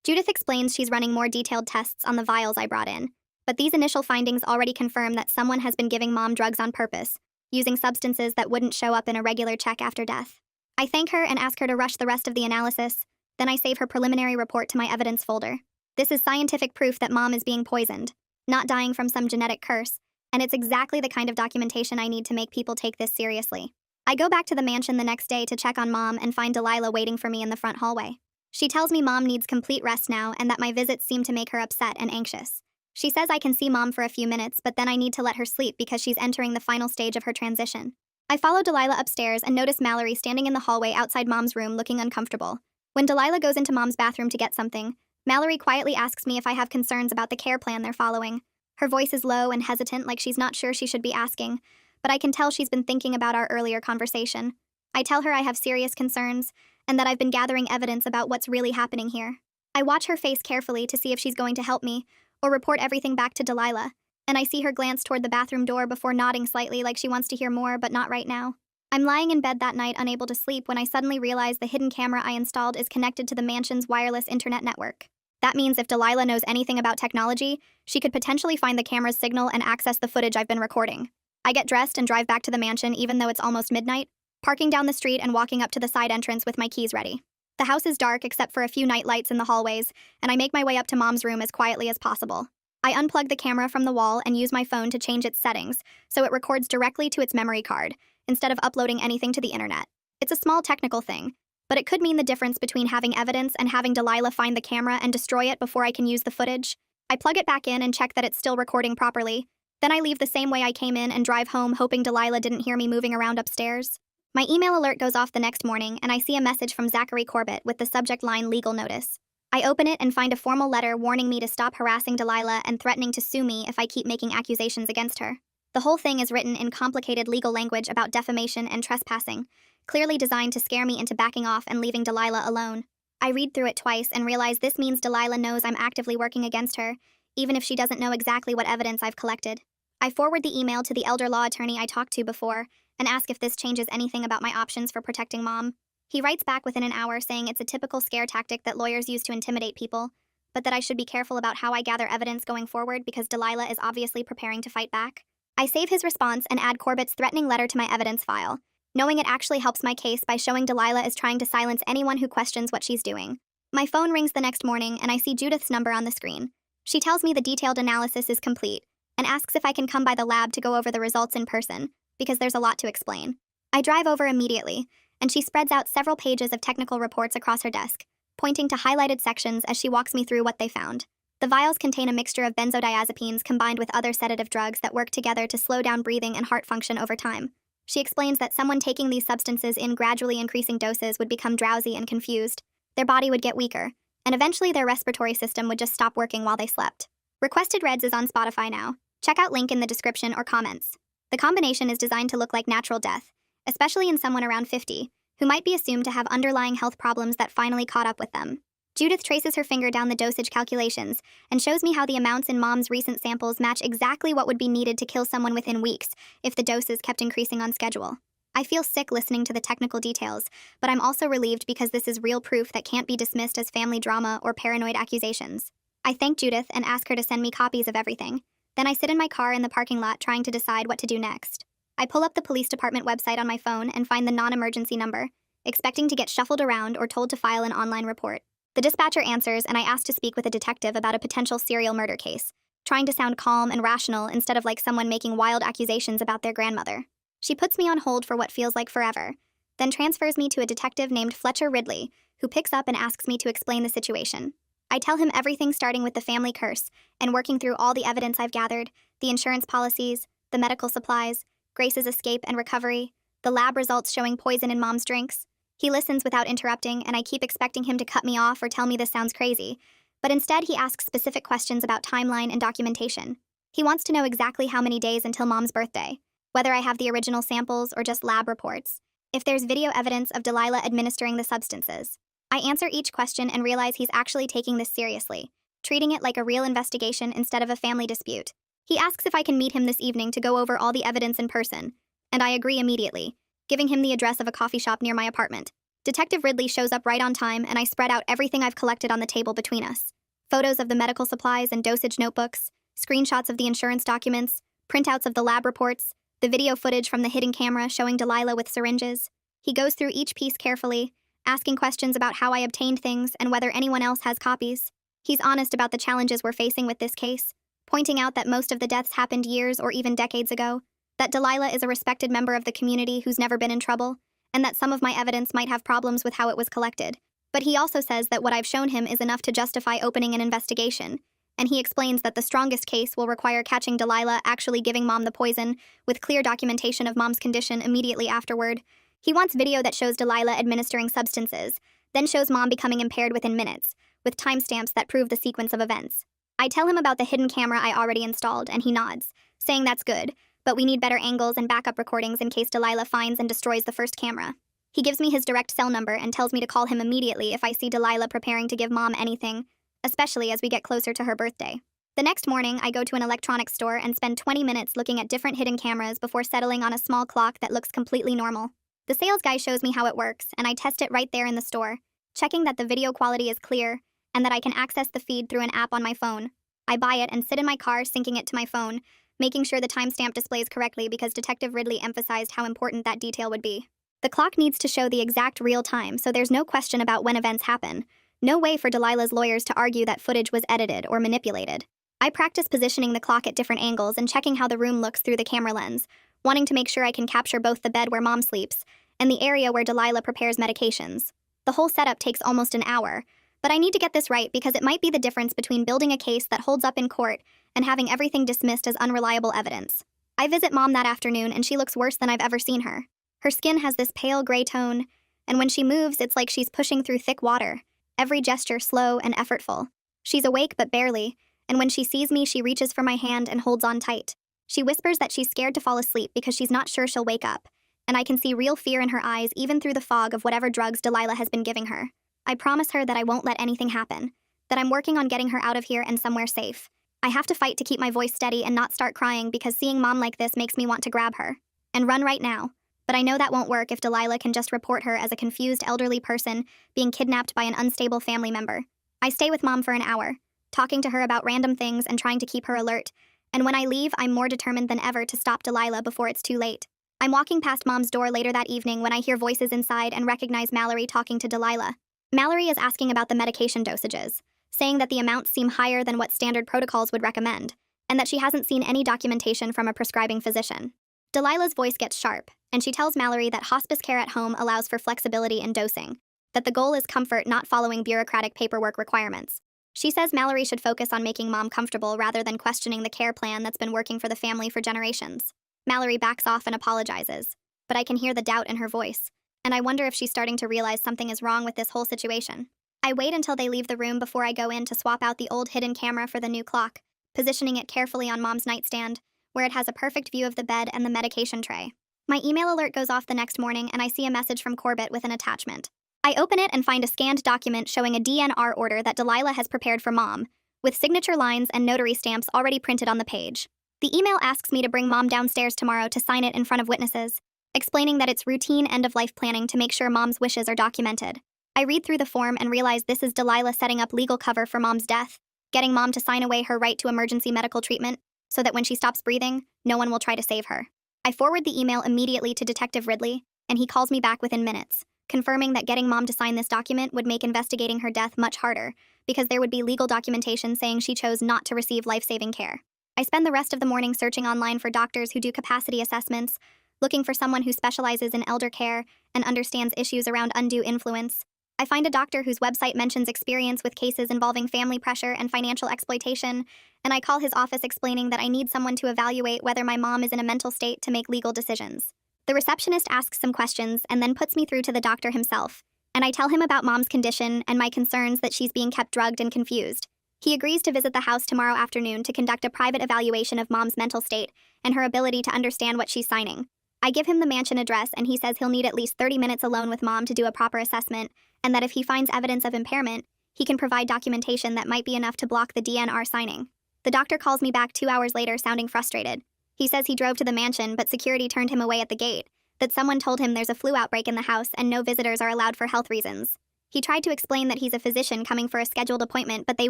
Judith explains she's running more detailed tests on the vials I brought in, but these initial findings already confirm that someone has been giving Mom drugs on purpose, using substances that wouldn't show up in a regular check after death. I thank her and ask her to rush the rest of the analysis, then I save her preliminary report to my evidence folder. This is scientific proof that Mom is being poisoned, not dying from some genetic curse, and it's exactly the kind of documentation I need to make people take this seriously. I go back to the mansion the next day to check on Mom and find Delilah waiting for me in the front hallway. She tells me Mom needs complete rest now and that my visits seem to make her upset and anxious. She says I can see Mom for a few minutes, but then I need to let her sleep because she's entering the final stage of her transition. I follow Delilah upstairs and notice Mallory standing in the hallway outside Mom's room looking uncomfortable. When Delilah goes into Mom's bathroom to get something, Mallory quietly asks me if I have concerns about the care plan they're following. Her voice is low and hesitant, like she's not sure she should be asking, but I can tell she's been thinking about our earlier conversation. I tell her I have serious concerns and that I've been gathering evidence about what's really happening here. I watch her face carefully to see if she's going to help me or report everything back to Delilah, and I see her glance toward the bathroom door before nodding slightly like she wants to hear more, but not right now. I'm lying in bed that night unable to sleep when I suddenly realize the hidden camera I installed is connected to the mansion's wireless internet network. That means if Delilah knows anything about technology, she could potentially find the camera's signal and access the footage I've been recording. I get dressed and drive back to the mansion even though it's almost midnight, parking down the street and walking up to the side entrance with my keys ready. The house is dark except for a few night lights in the hallways, and I make my way up to Mom's room as quietly as possible. I unplug the camera from the wall and use my phone to change its settings so it records directly to its memory card, instead of uploading anything to the internet. It's a small technical thing, but it could mean the difference between having evidence and having Delilah find the camera and destroy it before I can use the footage. I plug it back in and check that it's still recording properly. Then I leave the same way I came in and drive home, hoping Delilah didn't hear me moving around upstairs. My email alert goes off the next morning, and I see a message from Zachary Corbett with the subject line legal notice. I open it and find a formal letter warning me to stop harassing Delilah and threatening to sue me if I keep making accusations against her. The whole thing is written in complicated legal language about defamation and trespassing, clearly designed to scare me into backing off and leaving Delilah alone. I read through it twice and realize this means Delilah knows I'm actively working against her, even if she doesn't know exactly what evidence I've collected. I forward the email to the elder law attorney I talked to before and ask if this changes anything about my options for protecting Mom. He writes back within an hour saying it's a typical scare tactic that lawyers use to intimidate people, but that I should be careful about how I gather evidence going forward because Delilah is obviously preparing to fight back. I save his response and add Corbett's threatening letter to my evidence file, knowing it actually helps my case by showing Delilah is trying to silence anyone who questions what she's doing. My phone rings the next morning and I see Judith's number on the screen. She tells me the detailed analysis is complete and asks if I can come by the lab to go over the results in person, because there's a lot to explain. I drive over immediately, and she spreads out several pages of technical reports across her desk, pointing to highlighted sections as she walks me through what they found. The vials contain a mixture of benzodiazepines combined with other sedative drugs that work together to slow down breathing and heart function over time. She explains that someone taking these substances in gradually increasing doses would become drowsy and confused. Their body would get weaker, and eventually their respiratory system would just stop working while they slept. Requested Reds is on Spotify now. Check out link in the description or comments. The combination is designed to look like natural death, especially in someone around 50, who might be assumed to have underlying health problems that finally caught up with them. Judith traces her finger down the dosage calculations and shows me how the amounts in Mom's recent samples match exactly what would be needed to kill someone within weeks if the doses kept increasing on schedule. I feel sick listening to the technical details, but I'm also relieved because this is real proof that can't be dismissed as family drama or paranoid accusations. I thank Judith and ask her to send me copies of everything. Then I sit in my car in the parking lot trying to decide what to do next. I pull up the police department website on my phone and find the non-emergency number, expecting to get shuffled around or told to file an online report. The dispatcher answers and I ask to speak with a detective about a potential serial murder case, trying to sound calm and rational instead of like someone making wild accusations about their grandmother. She puts me on hold for what feels like forever, then transfers me to a detective named Fletcher Ridley, who picks up and asks me to explain the situation. I tell him everything starting with the family curse and working through all the evidence I've gathered, the insurance policies, the medical supplies, Grace's escape and recovery, the lab results showing poison in Mom's drinks. He listens without interrupting, and I keep expecting him to cut me off or tell me this sounds crazy, but instead he asks specific questions about timeline and documentation. He wants to know exactly how many days until Mom's birthday, whether I have the original samples or just lab reports, if there's video evidence of Delilah administering the substances. I answer each question and realize he's actually taking this seriously, treating it like a real investigation instead of a family dispute. He asks if I can meet him this evening to go over all the evidence in person, and I agree immediately, giving him the address of a coffee shop near my apartment. Detective Ridley shows up right on time, and I spread out everything I've collected on the table between us. Photos of the medical supplies and dosage notebooks, screenshots of the insurance documents, printouts of the lab reports, the video footage from the hidden camera showing Delilah with syringes. He goes through each piece carefully, asking questions about how I obtained things and whether anyone else has copies. He's honest about the challenges we're facing with this case, pointing out that most of the deaths happened years or even decades ago, that Delilah is a respected member of the community who's never been in trouble, and that some of my evidence might have problems with how it was collected. But he also says that what I've shown him is enough to justify opening an investigation, and he explains that the strongest case will require catching Delilah actually giving Mom the poison, with clear documentation of Mom's condition immediately afterward. He wants video that shows Delilah administering substances, then shows Mom becoming impaired within minutes, with timestamps that prove the sequence of events. I tell him about the hidden camera I already installed, and he nods, saying that's good, but we need better angles and backup recordings in case Delilah finds and destroys the first camera. He gives me his direct cell number and tells me to call him immediately if I see Delilah preparing to give Mom anything, especially as we get closer to her birthday. The next morning, I go to an electronics store and spend 20 minutes looking at different hidden cameras before settling on a small clock that looks completely normal. The sales guy shows me how it works, and I test it right there in the store, checking that the video quality is clear and that I can access the feed through an app on my phone. I buy it and sit in my car syncing it to my phone, making sure the timestamp displays correctly because Detective Ridley emphasized how important that detail would be. The clock needs to show the exact real time, so there's no question about when events happen. No way for Delilah's lawyers to argue that footage was edited or manipulated. I practice positioning the clock at different angles and checking how the room looks through the camera lens, wanting to make sure I can capture both the bed where Mom sleeps and the area where Delilah prepares medications. The whole setup takes almost an hour, But I need to get this right because it might be the difference between building a case that holds up in court and having everything dismissed as unreliable evidence. I visit Mom that afternoon and she looks worse than I've ever seen her. Her skin has this pale gray tone, and when she moves, it's like she's pushing through thick water, every gesture slow and effortful. She's awake but barely, and when she sees me, she reaches for my hand and holds on tight. She whispers that she's scared to fall asleep because she's not sure she'll wake up, and I can see real fear in her eyes even through the fog of whatever drugs Delilah has been giving her. I promise her that I won't let anything happen, that I'm working on getting her out of here and somewhere safe. I have to fight to keep my voice steady and not start crying because seeing Mom like this makes me want to grab her and run right now. But I know that won't work if Delilah can just report her as a confused elderly person being kidnapped by an unstable family member. I stay with Mom for an hour, talking to her about random things and trying to keep her alert, and when I leave, I'm more determined than ever to stop Delilah before it's too late. I'm walking past Mom's door later that evening when I hear voices inside and recognize Mallory talking to Delilah. Mallory is asking about the medication dosages, saying that the amounts seem higher than what standard protocols would recommend, and that she hasn't seen any documentation from a prescribing physician. Delilah's voice gets sharp, and she tells Mallory that hospice care at home allows for flexibility in dosing, that the goal is comfort, not following bureaucratic paperwork requirements. She says Mallory should focus on making Mom comfortable rather than questioning the care plan that's been working for the family for generations. Mallory backs off and apologizes, but I can hear the doubt in her voice, and I wonder if she's starting to realize something is wrong with this whole situation. I wait until they leave the room before I go in to swap out the old hidden camera for the new clock, positioning it carefully on Mom's nightstand, where it has a perfect view of the bed and the medication tray. My email alert goes off the next morning and I see a message from Corbett with an attachment. I open it and find a scanned document showing a DNR order that Delilah has prepared for Mom, with signature lines and notary stamps already printed on the page. The email asks me to bring Mom downstairs tomorrow to sign it in front of witnesses, explaining that it's routine end-of-life planning to make sure Mom's wishes are documented. I read through the form and realize this is Delilah setting up legal cover for Mom's death, getting Mom to sign away her right to emergency medical treatment so that when she stops breathing, no one will try to save her. I forward the email immediately to Detective Ridley, and he calls me back within minutes, confirming that getting Mom to sign this document would make investigating her death much harder because there would be legal documentation saying she chose not to receive life-saving care. I spend the rest of the morning searching online for doctors who do capacity assessments, looking for someone who specializes in elder care and understands issues around undue influence. I find a doctor whose website mentions experience with cases involving family pressure and financial exploitation, and I call his office explaining that I need someone to evaluate whether my mom is in a mental state to make legal decisions. The receptionist asks some questions and then puts me through to the doctor himself, and I tell him about Mom's condition and my concerns that she's being kept drugged and confused. He agrees to visit the house tomorrow afternoon to conduct a private evaluation of Mom's mental state and her ability to understand what she's signing. I give him the mansion address and he says he'll need at least 30 minutes alone with Mom to do a proper assessment, and that if he finds evidence of impairment, he can provide documentation that might be enough to block the DNR signing. The doctor calls me back 2 hours later sounding frustrated. He says he drove to the mansion but security turned him away at the gate, that someone told him there's a flu outbreak in the house and no visitors are allowed for health reasons. He tried to explain that he's a physician coming for a scheduled appointment but they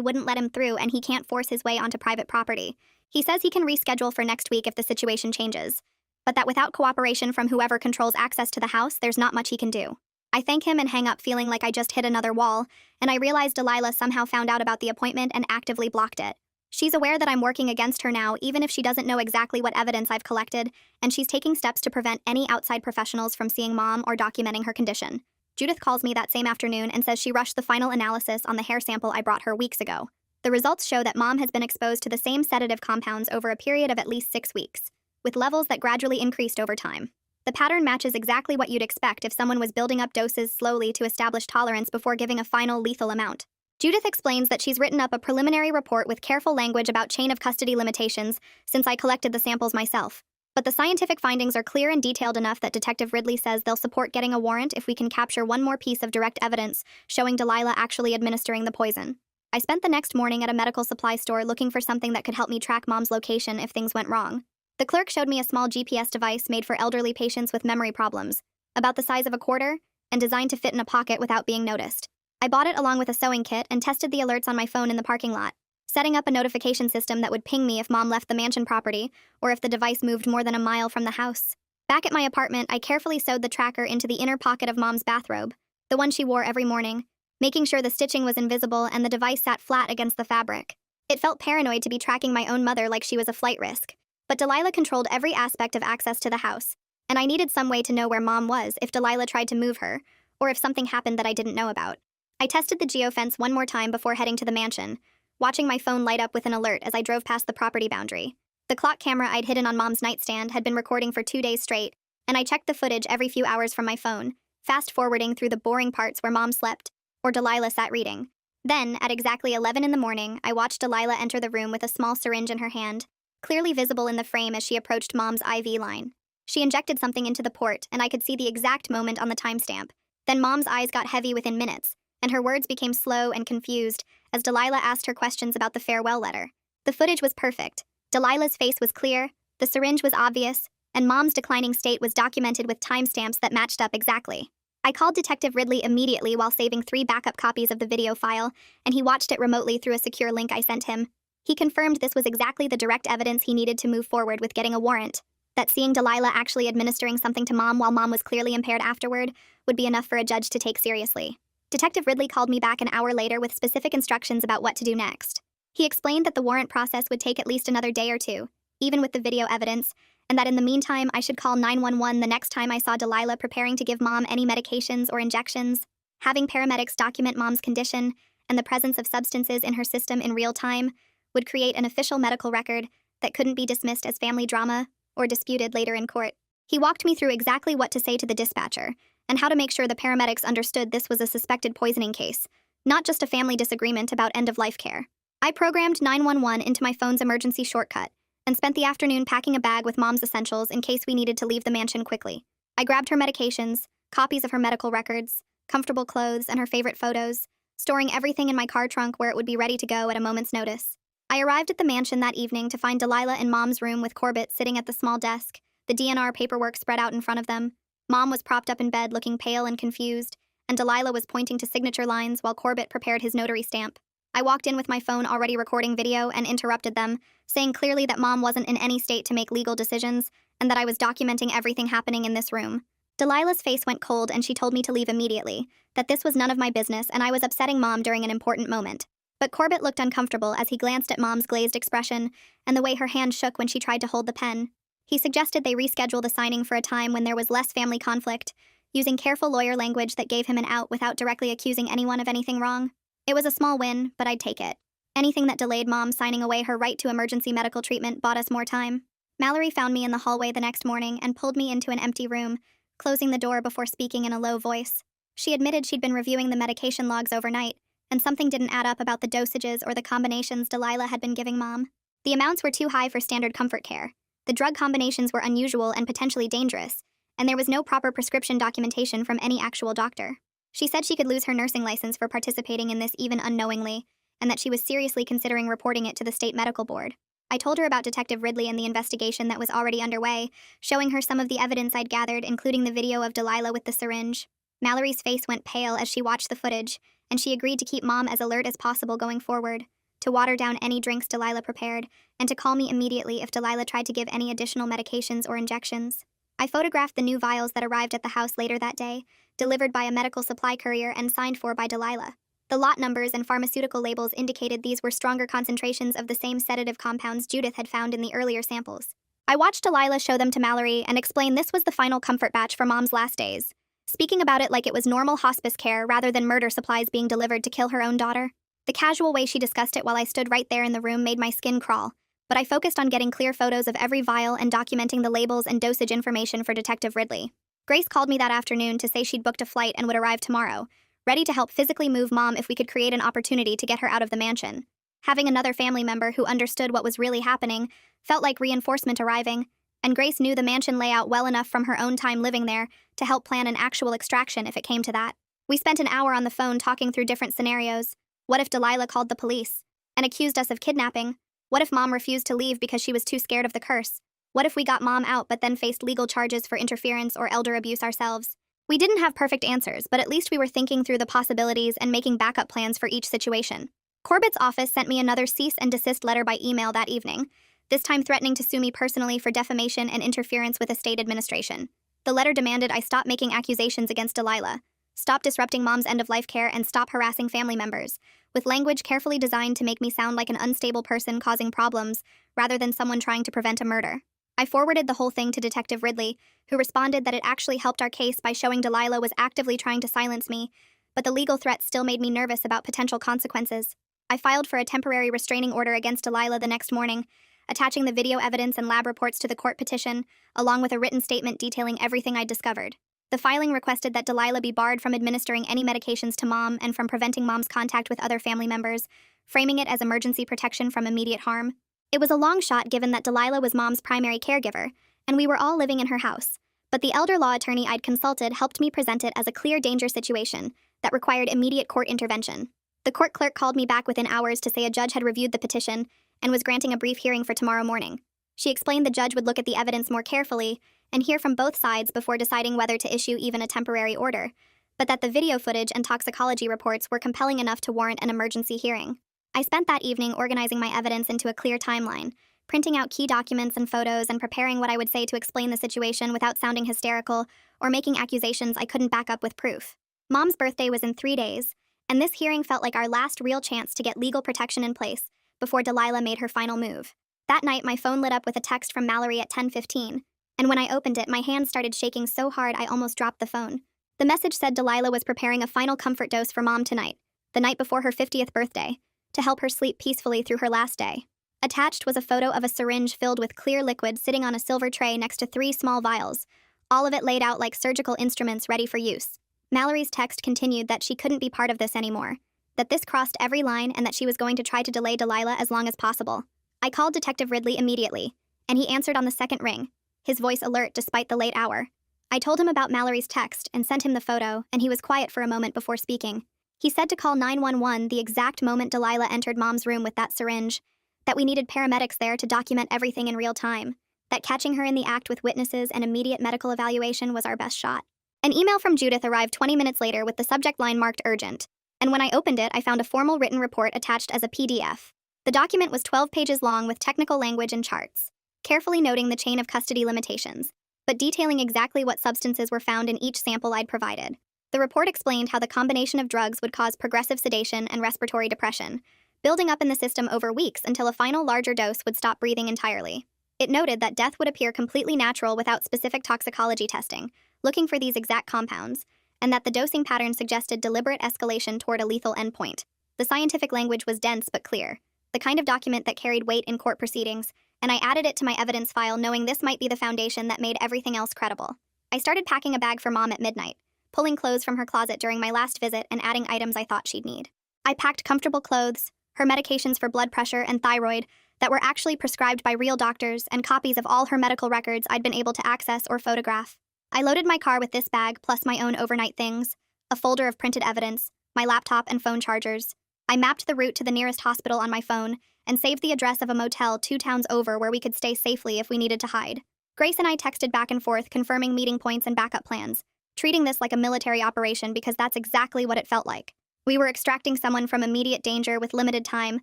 wouldn't let him through and he can't force his way onto private property. He says he can reschedule for next week if the situation changes, but that without cooperation from whoever controls access to the house, there's not much he can do. I thank him and hang up feeling like I just hit another wall, and I realize Delilah somehow found out about the appointment and actively blocked it. She's aware that I'm working against her now, even if she doesn't know exactly what evidence I've collected, and she's taking steps to prevent any outside professionals from seeing Mom or documenting her condition. Judith calls me that same afternoon and says she rushed the final analysis on the hair sample I brought her weeks ago. The results show that Mom has been exposed to the same sedative compounds over a period of at least 6 weeks, with levels that gradually increased over time. The pattern matches exactly what you'd expect if someone was building up doses slowly to establish tolerance before giving a final lethal amount. Judith explains that she's written up a preliminary report with careful language about chain of custody limitations since I collected the samples myself. But the scientific findings are clear and detailed enough that Detective Ridley says they'll support getting a warrant if we can capture one more piece of direct evidence showing Delilah actually administering the poison. I spent the next morning at a medical supply store looking for something that could help me track Mom's location if things went wrong. The clerk showed me a small GPS device made for elderly patients with memory problems, about the size of a quarter, and designed to fit in a pocket without being noticed. I bought it along with a sewing kit and tested the alerts on my phone in the parking lot, setting up a notification system that would ping me if Mom left the mansion property or if the device moved more than a mile from the house. Back at my apartment, I carefully sewed the tracker into the inner pocket of Mom's bathrobe, the one she wore every morning, making sure the stitching was invisible and the device sat flat against the fabric. It felt paranoid to be tracking my own mother like she was a flight risk. But Delilah controlled every aspect of access to the house, and I needed some way to know where Mom was if Delilah tried to move her, or if something happened that I didn't know about. I tested the geofence one more time before heading to the mansion, watching my phone light up with an alert as I drove past the property boundary. The clock camera I'd hidden on Mom's nightstand had been recording for 2 days straight, and I checked the footage every few hours from my phone, fast-forwarding through the boring parts where Mom slept, or Delilah sat reading. Then, at exactly 11 in the morning, I watched Delilah enter the room with a small syringe in her hand, clearly visible in the frame as she approached Mom's IV line. She injected something into the port, and I could see the exact moment on the timestamp. Then Mom's eyes got heavy within minutes, and her words became slow and confused as Delilah asked her questions about the farewell letter. The footage was perfect. Delilah's face was clear, the syringe was obvious, and Mom's declining state was documented with timestamps that matched up exactly. I called Detective Ridley immediately while saving 3 backup copies of the video file, and he watched it remotely through a secure link I sent him. He confirmed this was exactly the direct evidence he needed to move forward with getting a warrant, that seeing Delilah actually administering something to Mom while Mom was clearly impaired afterward would be enough for a judge to take seriously. Detective Ridley called me back an hour later with specific instructions about what to do next. He explained that the warrant process would take at least another day or two, even with the video evidence, and that in the meantime I should call 911 the next time I saw Delilah preparing to give Mom any medications or injections. Having paramedics document Mom's condition and the presence of substances in her system in real time would create an official medical record that couldn't be dismissed as family drama or disputed later in court. He walked me through exactly what to say to the dispatcher and how to make sure the paramedics understood this was a suspected poisoning case, not just a family disagreement about end-of-life care. I programmed 911 into my phone's emergency shortcut and spent the afternoon packing a bag with Mom's essentials in case we needed to leave the mansion quickly. I grabbed her medications, copies of her medical records, comfortable clothes, and her favorite photos, storing everything in my car trunk where it would be ready to go at a moment's notice. I arrived at the mansion that evening to find Delilah in Mom's room with Corbett sitting at the small desk, the DNR paperwork spread out in front of them. Mom was propped up in bed looking pale and confused, and Delilah was pointing to signature lines while Corbett prepared his notary stamp. I walked in with my phone already recording video and interrupted them, saying clearly that Mom wasn't in any state to make legal decisions and that I was documenting everything happening in this room. Delilah's face went cold and she told me to leave immediately, that this was none of my business and I was upsetting Mom during an important moment. But Corbett looked uncomfortable as he glanced at Mom's glazed expression and the way her hand shook when she tried to hold the pen. He suggested they reschedule the signing for a time when there was less family conflict, using careful lawyer language that gave him an out without directly accusing anyone of anything wrong. It was a small win, but I'd take it. Anything that delayed Mom signing away her right to emergency medical treatment bought us more time. Mallory found me in the hallway the next morning and pulled me into an empty room, closing the door before speaking in a low voice. She admitted she'd been reviewing the medication logs overnight, and something didn't add up about the dosages or the combinations Delilah had been giving Mom. The amounts were too high for standard comfort care. The drug combinations were unusual and potentially dangerous, and there was no proper prescription documentation from any actual doctor. She said she could lose her nursing license for participating in this even unknowingly, and that she was seriously considering reporting it to the state medical board. I told her about Detective Ridley and the investigation that was already underway, showing her some of the evidence I'd gathered, including the video of Delilah with the syringe. Mallory's face went pale as she watched the footage, and she agreed to keep Mom as alert as possible going forward, to water down any drinks Delilah prepared, and to call me immediately if Delilah tried to give any additional medications or injections. I photographed the new vials that arrived at the house later that day, delivered by a medical supply courier and signed for by Delilah. The lot numbers and pharmaceutical labels indicated these were stronger concentrations of the same sedative compounds Judith had found in the earlier samples. I watched Delilah show them to Mallory and explain this was the final comfort batch for Mom's last days, speaking about it like it was normal hospice care rather than murder supplies being delivered to kill her own daughter. The casual way she discussed it while I stood right there in the room made my skin crawl, but I focused on getting clear photos of every vial and documenting the labels and dosage information for Detective Ridley. Grace called me that afternoon to say she'd booked a flight and would arrive tomorrow, ready to help physically move Mom if we could create an opportunity to get her out of the mansion. Having another family member who understood what was really happening felt like reinforcement arriving, and Grace knew the mansion layout well enough from her own time living there to help plan an actual extraction if it came to that. We spent an hour on the phone talking through different scenarios. What if Delilah called the police and accused us of kidnapping? What if Mom refused to leave because she was too scared of the curse? What if we got Mom out but then faced legal charges for interference or elder abuse ourselves? We didn't have perfect answers, but at least we were thinking through the possibilities and making backup plans for each situation. Corbett's office sent me another cease and desist letter by email that evening, this time threatening to sue me personally for defamation and interference with estate administration. The letter demanded I stop making accusations against Delilah, stop disrupting Mom's end-of-life care, and stop harassing family members, with language carefully designed to make me sound like an unstable person causing problems rather than someone trying to prevent a murder. I forwarded the whole thing to Detective Ridley, who responded that it actually helped our case by showing Delilah was actively trying to silence me, but the legal threat still made me nervous about potential consequences. I filed for a temporary restraining order against Delilah the next morning, attaching the video evidence and lab reports to the court petition, along with a written statement detailing everything I'd discovered. The filing requested that Delilah be barred from administering any medications to Mom and from preventing Mom's contact with other family members, framing it as emergency protection from immediate harm. It was a long shot given that Delilah was Mom's primary caregiver, and we were all living in her house. But the elder law attorney I'd consulted helped me present it as a clear danger situation that required immediate court intervention. The court clerk called me back within hours to say a judge had reviewed the petition and was granting a brief hearing for tomorrow morning. She explained the judge would look at the evidence more carefully and hear from both sides before deciding whether to issue even a temporary order, but that the video footage and toxicology reports were compelling enough to warrant an emergency hearing. I spent that evening organizing my evidence into a clear timeline, printing out key documents and photos and preparing what I would say to explain the situation without sounding hysterical or making accusations I couldn't back up with proof. Mom's birthday was in 3 days, and this hearing felt like our last real chance to get legal protection in place before Delilah made her final move. That night, my phone lit up with a text from Mallory at 10:15, and when I opened it, my hands started shaking so hard I almost dropped the phone. The message said Delilah was preparing a final comfort dose for Mom tonight, the night before her 50th birthday, to help her sleep peacefully through her last day. Attached was a photo of a syringe filled with clear liquid sitting on a silver tray next to 3 small vials, all of it laid out like surgical instruments ready for use. Mallory's text continued that she couldn't be part of this anymore, that this crossed every line and that she was going to try to delay Delilah as long as possible. I called Detective Ridley immediately, and he answered on the second ring, his voice alert despite the late hour. I told him about Mallory's text and sent him the photo, and he was quiet for a moment before speaking. He said to call 911 the exact moment Delilah entered Mom's room with that syringe, that we needed paramedics there to document everything in real time, that catching her in the act with witnesses and immediate medical evaluation was our best shot. An email from Judith arrived 20 minutes later with the subject line marked urgent, and when I opened it, I found a formal written report attached as a PDF. The document was 12 pages long with technical language and charts, carefully noting the chain of custody limitations, but detailing exactly what substances were found in each sample I'd provided. The report explained how the combination of drugs would cause progressive sedation and respiratory depression, building up in the system over weeks until a final larger dose would stop breathing entirely. It noted that death would appear completely natural without specific toxicology testing, looking for these exact compounds, and that the dosing pattern suggested deliberate escalation toward a lethal endpoint. The scientific language was dense but clear, the kind of document that carried weight in court proceedings, and I added it to my evidence file knowing this might be the foundation that made everything else credible. I started packing a bag for Mom at midnight, pulling clothes from her closet during my last visit and adding items I thought she'd need. I packed comfortable clothes, her medications for blood pressure and thyroid that were actually prescribed by real doctors, and copies of all her medical records I'd been able to access or photograph. I loaded my car with this bag plus my own overnight things, a folder of printed evidence, my laptop and phone chargers. I mapped the route to the nearest hospital on my phone and saved the address of a motel 2 towns over where we could stay safely if we needed to hide. Grace and I texted back and forth confirming meeting points and backup plans, treating this like a military operation because that's exactly what it felt like. We were extracting someone from immediate danger with limited time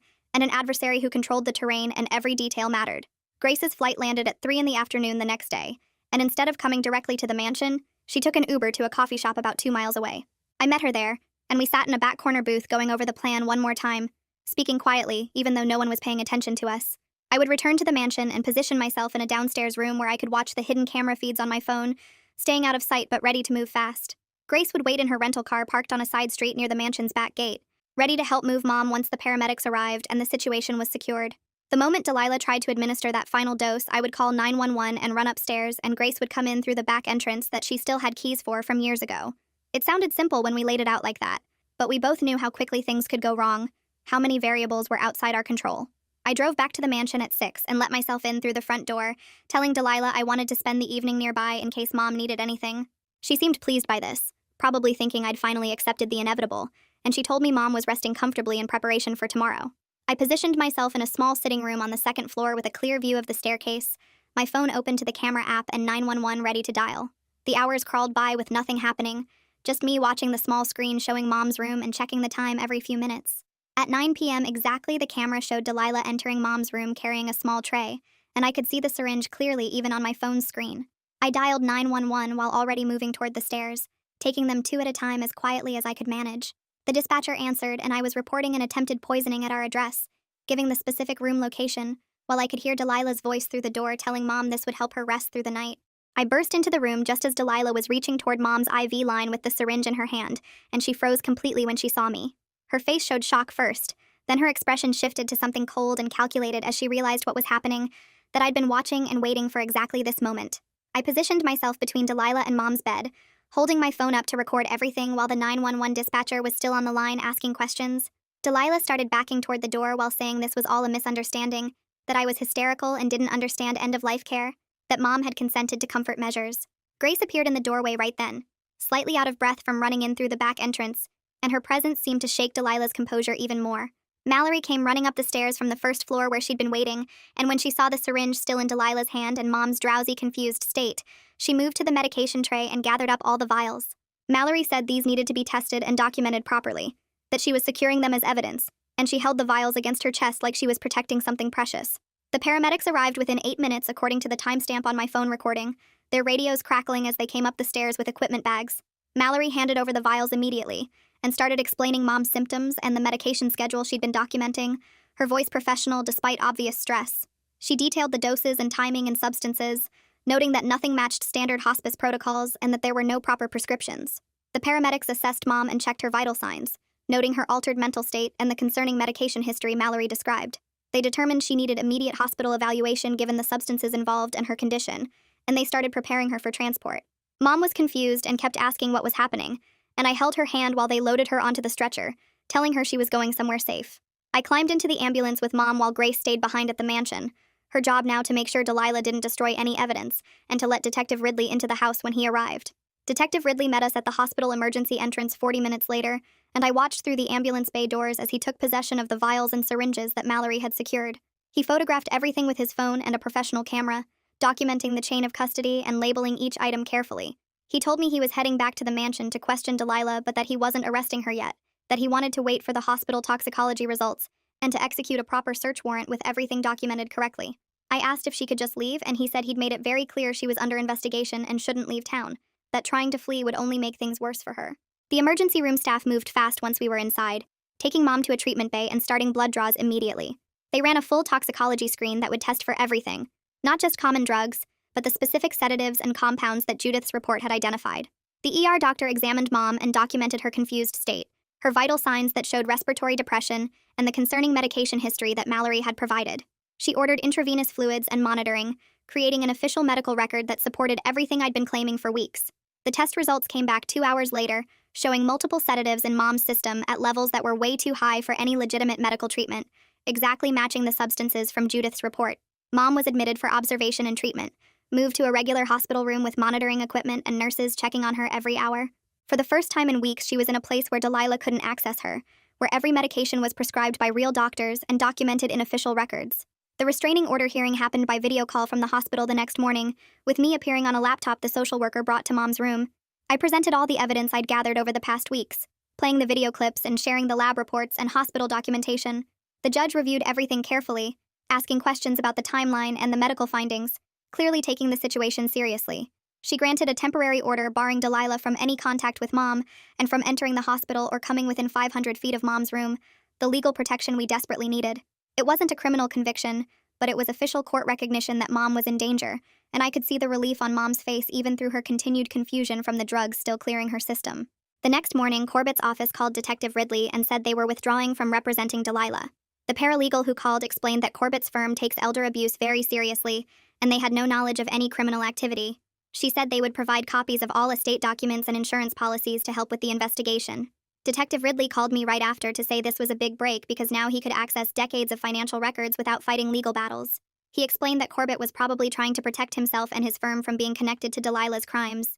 and an adversary who controlled the terrain and every detail mattered. Grace's flight landed at 3 in the afternoon the next day, and instead of coming directly to the mansion, she took an Uber to a coffee shop about 2 miles away. I met her there, and we sat in a back corner booth going over the plan one more time, speaking quietly, even though no one was paying attention to us. I would return to the mansion and position myself in a downstairs room where I could watch the hidden camera feeds on my phone, staying out of sight but ready to move fast. Grace would wait in her rental car parked on a side street near the mansion's back gate, ready to help move Mom once the paramedics arrived and the situation was secured. The moment Delilah tried to administer that final dose, I would call 911 and run upstairs, and Grace would come in through the back entrance that she still had keys for from years ago. It sounded simple when we laid it out like that, but we both knew how quickly things could go wrong, how many variables were outside our control. I drove back to the mansion at 6 and let myself in through the front door, telling Delilah I wanted to spend the evening nearby in case Mom needed anything. She seemed pleased by this, probably thinking I'd finally accepted the inevitable, and she told me Mom was resting comfortably in preparation for tomorrow. I positioned myself in a small sitting room on the second floor with a clear view of the staircase, my phone open to the camera app and 911 ready to dial. The hours crawled by with nothing happening, just me watching the small screen showing Mom's room and checking the time every few minutes. At 9 p.m. exactly, the camera showed Delilah entering Mom's room carrying a small tray, and I could see the syringe clearly even on my phone's screen. I dialed 911 while already moving toward the stairs, taking them 2 at a time as quietly as I could manage. The dispatcher answered, and I was reporting an attempted poisoning at our address, giving the specific room location, while I could hear Delilah's voice through the door telling Mom this would help her rest through the night. I burst into the room just as Delilah was reaching toward Mom's IV line with the syringe in her hand, and she froze completely when she saw me. Her face showed shock first, then her expression shifted to something cold and calculated as she realized what was happening, that I'd been watching and waiting for exactly this moment. I positioned myself between Delilah and Mom's bed, holding my phone up to record everything while the 911 dispatcher was still on the line asking questions. Delilah started backing toward the door while saying this was all a misunderstanding, that I was hysterical and didn't understand end-of-life care, that Mom had consented to comfort measures. Grace appeared in the doorway right then, slightly out of breath from running in through the back entrance, and her presence seemed to shake Delilah's composure even more. Mallory came running up the stairs from the first floor where she'd been waiting, and when she saw the syringe still in Delilah's hand and Mom's drowsy, confused state, she moved to the medication tray and gathered up all the vials. Mallory said these needed to be tested and documented properly, that she was securing them as evidence, and she held the vials against her chest like she was protecting something precious. The paramedics arrived within 8 minutes according to the timestamp on my phone recording, their radios crackling as they came up the stairs with equipment bags. Mallory handed over the vials immediately and started explaining Mom's symptoms and the medication schedule she'd been documenting, her voice professional despite obvious stress. She detailed the doses and timing and substances, noting that nothing matched standard hospice protocols and that there were no proper prescriptions. The paramedics assessed Mom and checked her vital signs, noting her altered mental state and the concerning medication history Mallory described. They determined she needed immediate hospital evaluation given the substances involved and her condition, and they started preparing her for transport. Mom was confused and kept asking what was happening, and I held her hand while they loaded her onto the stretcher, telling her she was going somewhere safe. I climbed into the ambulance with Mom while Grace stayed behind at the mansion, her job now to make sure Delilah didn't destroy any evidence, and to let Detective Ridley into the house when he arrived. Detective Ridley met us at the hospital emergency entrance 40 minutes later, and I watched through the ambulance bay doors as he took possession of the vials and syringes that Mallory had secured. He photographed everything with his phone and a professional camera, documenting the chain of custody and labeling each item carefully. He told me he was heading back to the mansion to question Delilah, but that he wasn't arresting her yet, that he wanted to wait for the hospital toxicology results, and to execute a proper search warrant with everything documented correctly. I asked if she could just leave, and he said he'd made it very clear she was under investigation and shouldn't leave town, that trying to flee would only make things worse for her. The emergency room staff moved fast once we were inside, taking Mom to a treatment bay and starting blood draws immediately. They ran a full toxicology screen that would test for everything, not just common drugs, but the specific sedatives and compounds that Judith's report had identified. The ER doctor examined Mom and documented her confused state, her vital signs that showed respiratory depression, and the concerning medication history that Mallory had provided. She ordered intravenous fluids and monitoring, creating an official medical record that supported everything I'd been claiming for weeks. The test results came back 2 hours later, showing multiple sedatives in Mom's system at levels that were way too high for any legitimate medical treatment, exactly matching the substances from Judith's report. Mom was admitted for observation and treatment, moved to a regular hospital room with monitoring equipment and nurses checking on her every hour. For the first time in weeks, she was in a place where Delilah couldn't access her, where every medication was prescribed by real doctors and documented in official records. The restraining order hearing happened by video call from the hospital the next morning, with me appearing on a laptop the social worker brought to Mom's room. I presented all the evidence I'd gathered over the past weeks, playing the video clips and sharing the lab reports and hospital documentation. The judge reviewed everything carefully, asking questions about the timeline and the medical findings, clearly taking the situation seriously. She granted a temporary order barring Delilah from any contact with Mom and from entering the hospital or coming within 500 feet of Mom's room, the legal protection we desperately needed. It wasn't a criminal conviction, but it was official court recognition that Mom was in danger, and I could see the relief on Mom's face even through her continued confusion from the drugs still clearing her system. The next morning, Corbett's office called Detective Ridley and said they were withdrawing from representing Delilah. The paralegal who called explained that Corbett's firm takes elder abuse very seriously, and they had no knowledge of any criminal activity. She said they would provide copies of all estate documents and insurance policies to help with the investigation. Detective Ridley called me right after to say this was a big break because now he could access decades of financial records without fighting legal battles. He explained that Corbett was probably trying to protect himself and his firm from being connected to Delilah's crimes.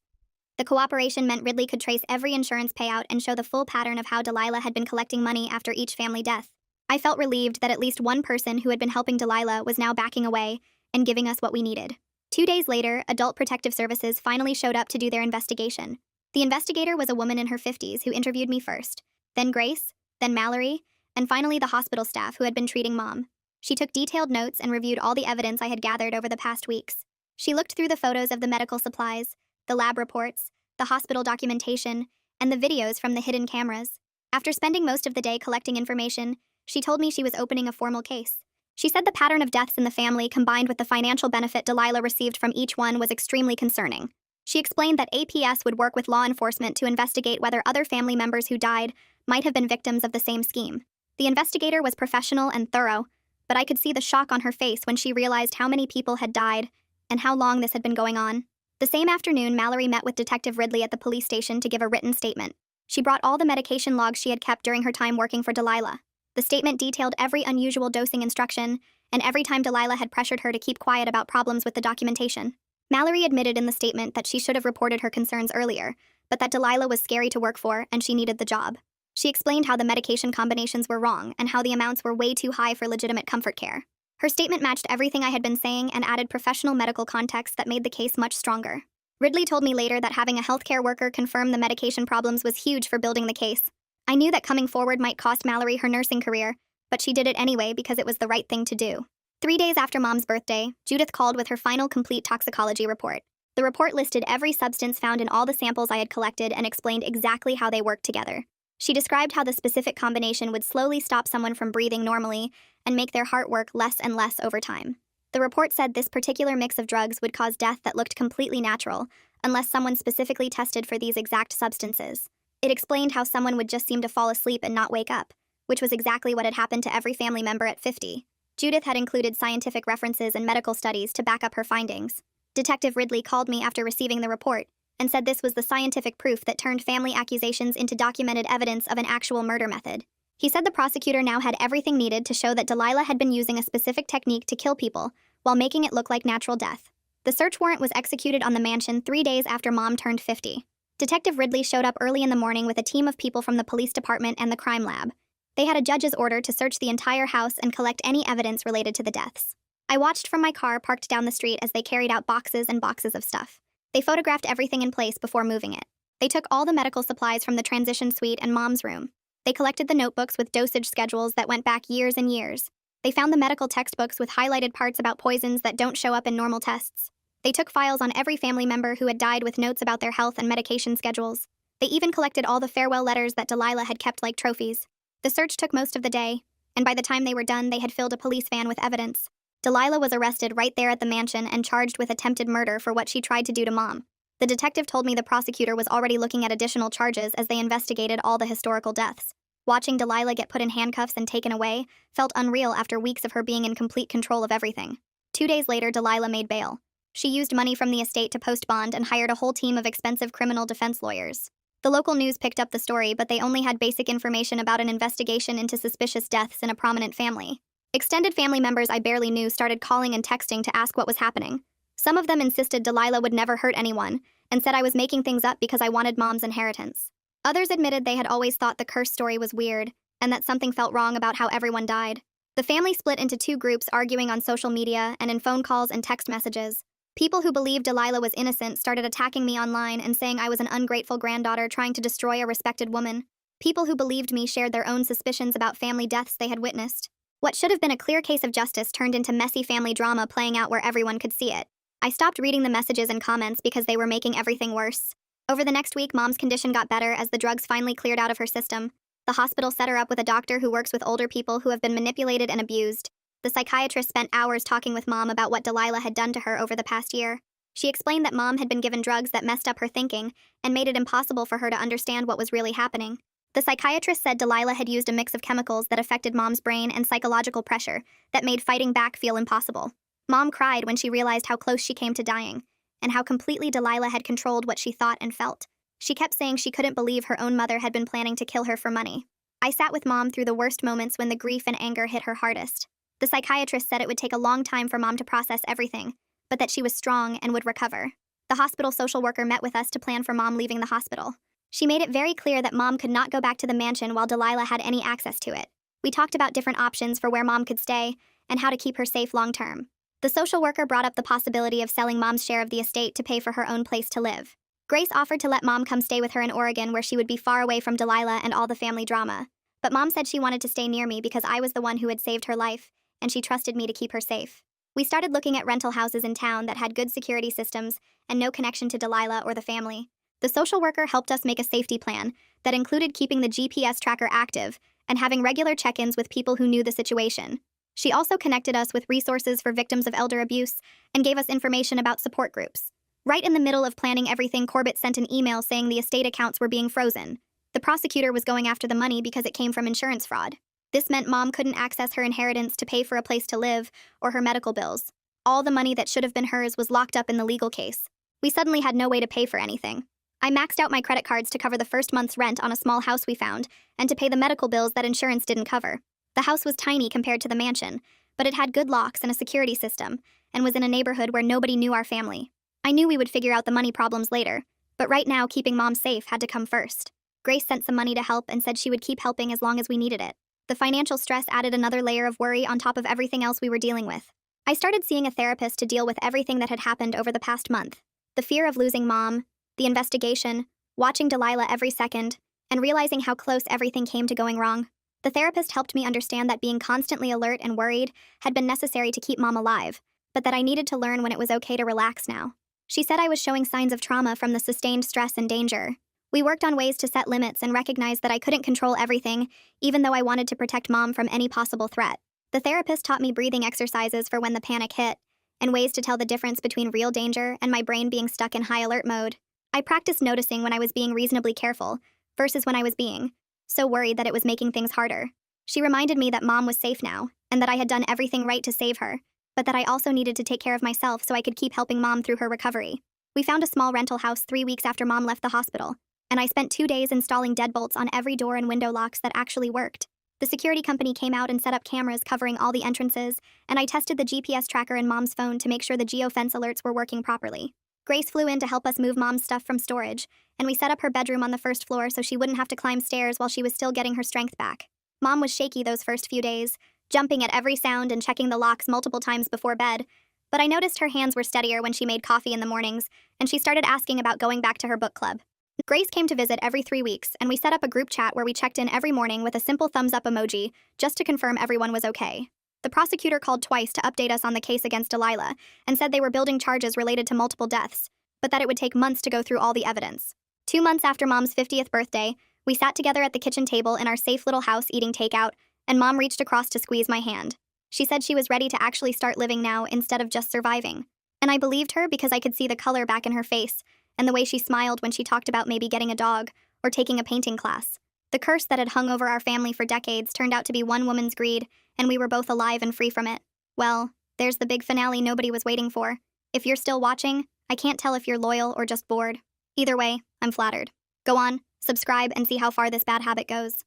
The cooperation meant Ridley could trace every insurance payout and show the full pattern of how Delilah had been collecting money after each family death. I felt relieved that at least one person who had been helping Delilah was now backing away and giving us what we needed. 2 days later, Adult Protective Services finally showed up to do their investigation. The investigator was a woman in her 50s who interviewed me first, then Grace, then Mallory, and finally the hospital staff who had been treating Mom. She took detailed notes and reviewed all the evidence I had gathered over the past weeks. She looked through the photos of the medical supplies, the lab reports, the hospital documentation, and the videos from the hidden cameras. After spending most of the day collecting information, she told me she was opening a formal case. She said the pattern of deaths in the family combined with the financial benefit Delilah received from each one was extremely concerning. She explained that APS would work with law enforcement to investigate whether other family members who died might have been victims of the same scheme. The investigator was professional and thorough, but I could see the shock on her face when she realized how many people had died and how long this had been going on. The same afternoon, Mallory met with Detective Ridley at the police station to give a written statement. She brought all the medication logs she had kept during her time working for Delilah. The statement detailed every unusual dosing instruction and every time Delilah had pressured her to keep quiet about problems with the documentation. Mallory admitted in the statement that she should have reported her concerns earlier, but that Delilah was scary to work for and she needed the job. She explained how the medication combinations were wrong and how the amounts were way too high for legitimate comfort care. Her statement matched everything I had been saying and added professional medical context that made the case much stronger. Ridley told me later that having a healthcare worker confirm the medication problems was huge for building the case. I knew that coming forward might cost Mallory her nursing career, but she did it anyway because it was the right thing to do. 3 days after Mom's birthday, Judith called with her final complete toxicology report. The report listed every substance found in all the samples I had collected and explained exactly how they worked together. She described how the specific combination would slowly stop someone from breathing normally and make their heart work less and less over time. The report said this particular mix of drugs would cause death that looked completely natural, unless someone specifically tested for these exact substances. It explained how someone would just seem to fall asleep and not wake up, which was exactly what had happened to every family member at 50. Judith had included scientific references and medical studies to back up her findings. Detective Ridley called me after receiving the report and said this was the scientific proof that turned family accusations into documented evidence of an actual murder method. He said the prosecutor now had everything needed to show that Delilah had been using a specific technique to kill people while making it look like natural death. The search warrant was executed on the mansion 3 days after Mom turned 50. Detective Ridley showed up early in the morning with a team of people from the police department and the crime lab. They had a judge's order to search the entire house and collect any evidence related to the deaths. I watched from my car parked down the street as they carried out boxes and boxes of stuff. They photographed everything in place before moving it. They took all the medical supplies from the transition suite and Mom's room. They collected the notebooks with dosage schedules that went back years and years. They found the medical textbooks with highlighted parts about poisons that don't show up in normal tests. They took files on every family member who had died with notes about their health and medication schedules. They even collected all the farewell letters that Delilah had kept like trophies. The search took most of the day, and by the time they were done, they had filled a police van with evidence. Delilah was arrested right there at the mansion and charged with attempted murder for what she tried to do to Mom. The detective told me the prosecutor was already looking at additional charges as they investigated all the historical deaths. Watching Delilah get put in handcuffs and taken away felt unreal after weeks of her being in complete control of everything. 2 days later, Delilah made bail. She used money from the estate to post bond and hired a whole team of expensive criminal defense lawyers. The local news picked up the story, but they only had basic information about an investigation into suspicious deaths in a prominent family. Extended family members I barely knew started calling and texting to ask what was happening. Some of them insisted Delilah would never hurt anyone and said I was making things up because I wanted Mom's inheritance. Others admitted they had always thought the curse story was weird and that something felt wrong about how everyone died. The family split into 2 groups, arguing on social media and in phone calls and text messages. People who believed Delilah was innocent started attacking me online and saying I was an ungrateful granddaughter trying to destroy a respected woman. People who believed me shared their own suspicions about family deaths they had witnessed. What should have been a clear case of justice turned into messy family drama playing out where everyone could see it. I stopped reading the messages and comments because they were making everything worse. Over the next week, Mom's condition got better as the drugs finally cleared out of her system. The hospital set her up with a doctor who works with older people who have been manipulated and abused. The psychiatrist spent hours talking with Mom about what Delilah had done to her over the past year. She explained that Mom had been given drugs that messed up her thinking and made it impossible for her to understand what was really happening. The psychiatrist said Delilah had used a mix of chemicals that affected Mom's brain and psychological pressure that made fighting back feel impossible. Mom cried when she realized how close she came to dying, and how completely Delilah had controlled what she thought and felt. She kept saying she couldn't believe her own mother had been planning to kill her for money. I sat with Mom through the worst moments when the grief and anger hit her hardest. The psychiatrist said it would take a long time for Mom to process everything, but that she was strong and would recover. The hospital social worker met with us to plan for Mom leaving the hospital. She made it very clear that Mom could not go back to the mansion while Delilah had any access to it. We talked about different options for where Mom could stay and how to keep her safe long term. The social worker brought up the possibility of selling Mom's share of the estate to pay for her own place to live. Grace offered to let Mom come stay with her in Oregon, where she would be far away from Delilah and all the family drama. But Mom said she wanted to stay near me because I was the one who had saved her life, and she trusted me to keep her safe. We started looking at rental houses in town that had good security systems and no connection to Delilah or the family. The social worker helped us make a safety plan that included keeping the GPS tracker active and having regular check-ins with people who knew the situation. She also connected us with resources for victims of elder abuse and gave us information about support groups. Right in the middle of planning everything, Corbett sent an email saying the estate accounts were being frozen. The prosecutor was going after the money because it came from insurance fraud. This meant Mom couldn't access her inheritance to pay for a place to live or her medical bills. All the money that should have been hers was locked up in the legal case. We suddenly had no way to pay for anything. I maxed out my credit cards to cover the first month's rent on a small house we found and to pay the medical bills that insurance didn't cover. The house was tiny compared to the mansion, but it had good locks and a security system, and was in a neighborhood where nobody knew our family. I knew we would figure out the money problems later, but right now keeping Mom safe had to come first. Grace sent some money to help and said she would keep helping as long as we needed it. The financial stress added another layer of worry on top of everything else we were dealing with. I started seeing a therapist to deal with everything that had happened over the past month. The fear of losing Mom, the investigation, watching Delilah every second, and realizing how close everything came to going wrong. The therapist helped me understand that being constantly alert and worried had been necessary to keep Mom alive, but that I needed to learn when it was okay to relax now. She said I was showing signs of trauma from the sustained stress and danger. We worked on ways to set limits and recognized that I couldn't control everything, even though I wanted to protect Mom from any possible threat. The therapist taught me breathing exercises for when the panic hit, and ways to tell the difference between real danger and my brain being stuck in high alert mode. I practiced noticing when I was being reasonably careful, versus when I was being so worried that it was making things harder. She reminded me that Mom was safe now, and that I had done everything right to save her, but that I also needed to take care of myself so I could keep helping Mom through her recovery. We found a small rental house 3 weeks after Mom left the hospital, and I spent 2 days installing deadbolts on every door and window locks that actually worked. The security company came out and set up cameras covering all the entrances, and I tested the GPS tracker in Mom's phone to make sure the geofence alerts were working properly. Grace flew in to help us move Mom's stuff from storage, and we set up her bedroom on the first floor so she wouldn't have to climb stairs while she was still getting her strength back. Mom was shaky those first few days, jumping at every sound and checking the locks multiple times before bed, but I noticed her hands were steadier when she made coffee in the mornings, and she started asking about going back to her book club. Grace came to visit every 3 weeks, and we set up a group chat where we checked in every morning with a simple thumbs-up emoji, just to confirm everyone was okay. The prosecutor called twice to update us on the case against Delilah, and said they were building charges related to multiple deaths, but that it would take months to go through all the evidence. 2 months after Mom's 50th birthday, we sat together at the kitchen table in our safe little house eating takeout, and Mom reached across to squeeze my hand. She said she was ready to actually start living now instead of just surviving. And I believed her because I could see the color back in her face, and the way she smiled when she talked about maybe getting a dog or taking a painting class. The curse that had hung over our family for decades turned out to be one woman's greed, and we were both alive and free from it. Well, there's the big finale nobody was waiting for. If you're still watching, I can't tell if you're loyal or just bored. Either way, I'm flattered. Go on, subscribe, and see how far this bad habit goes.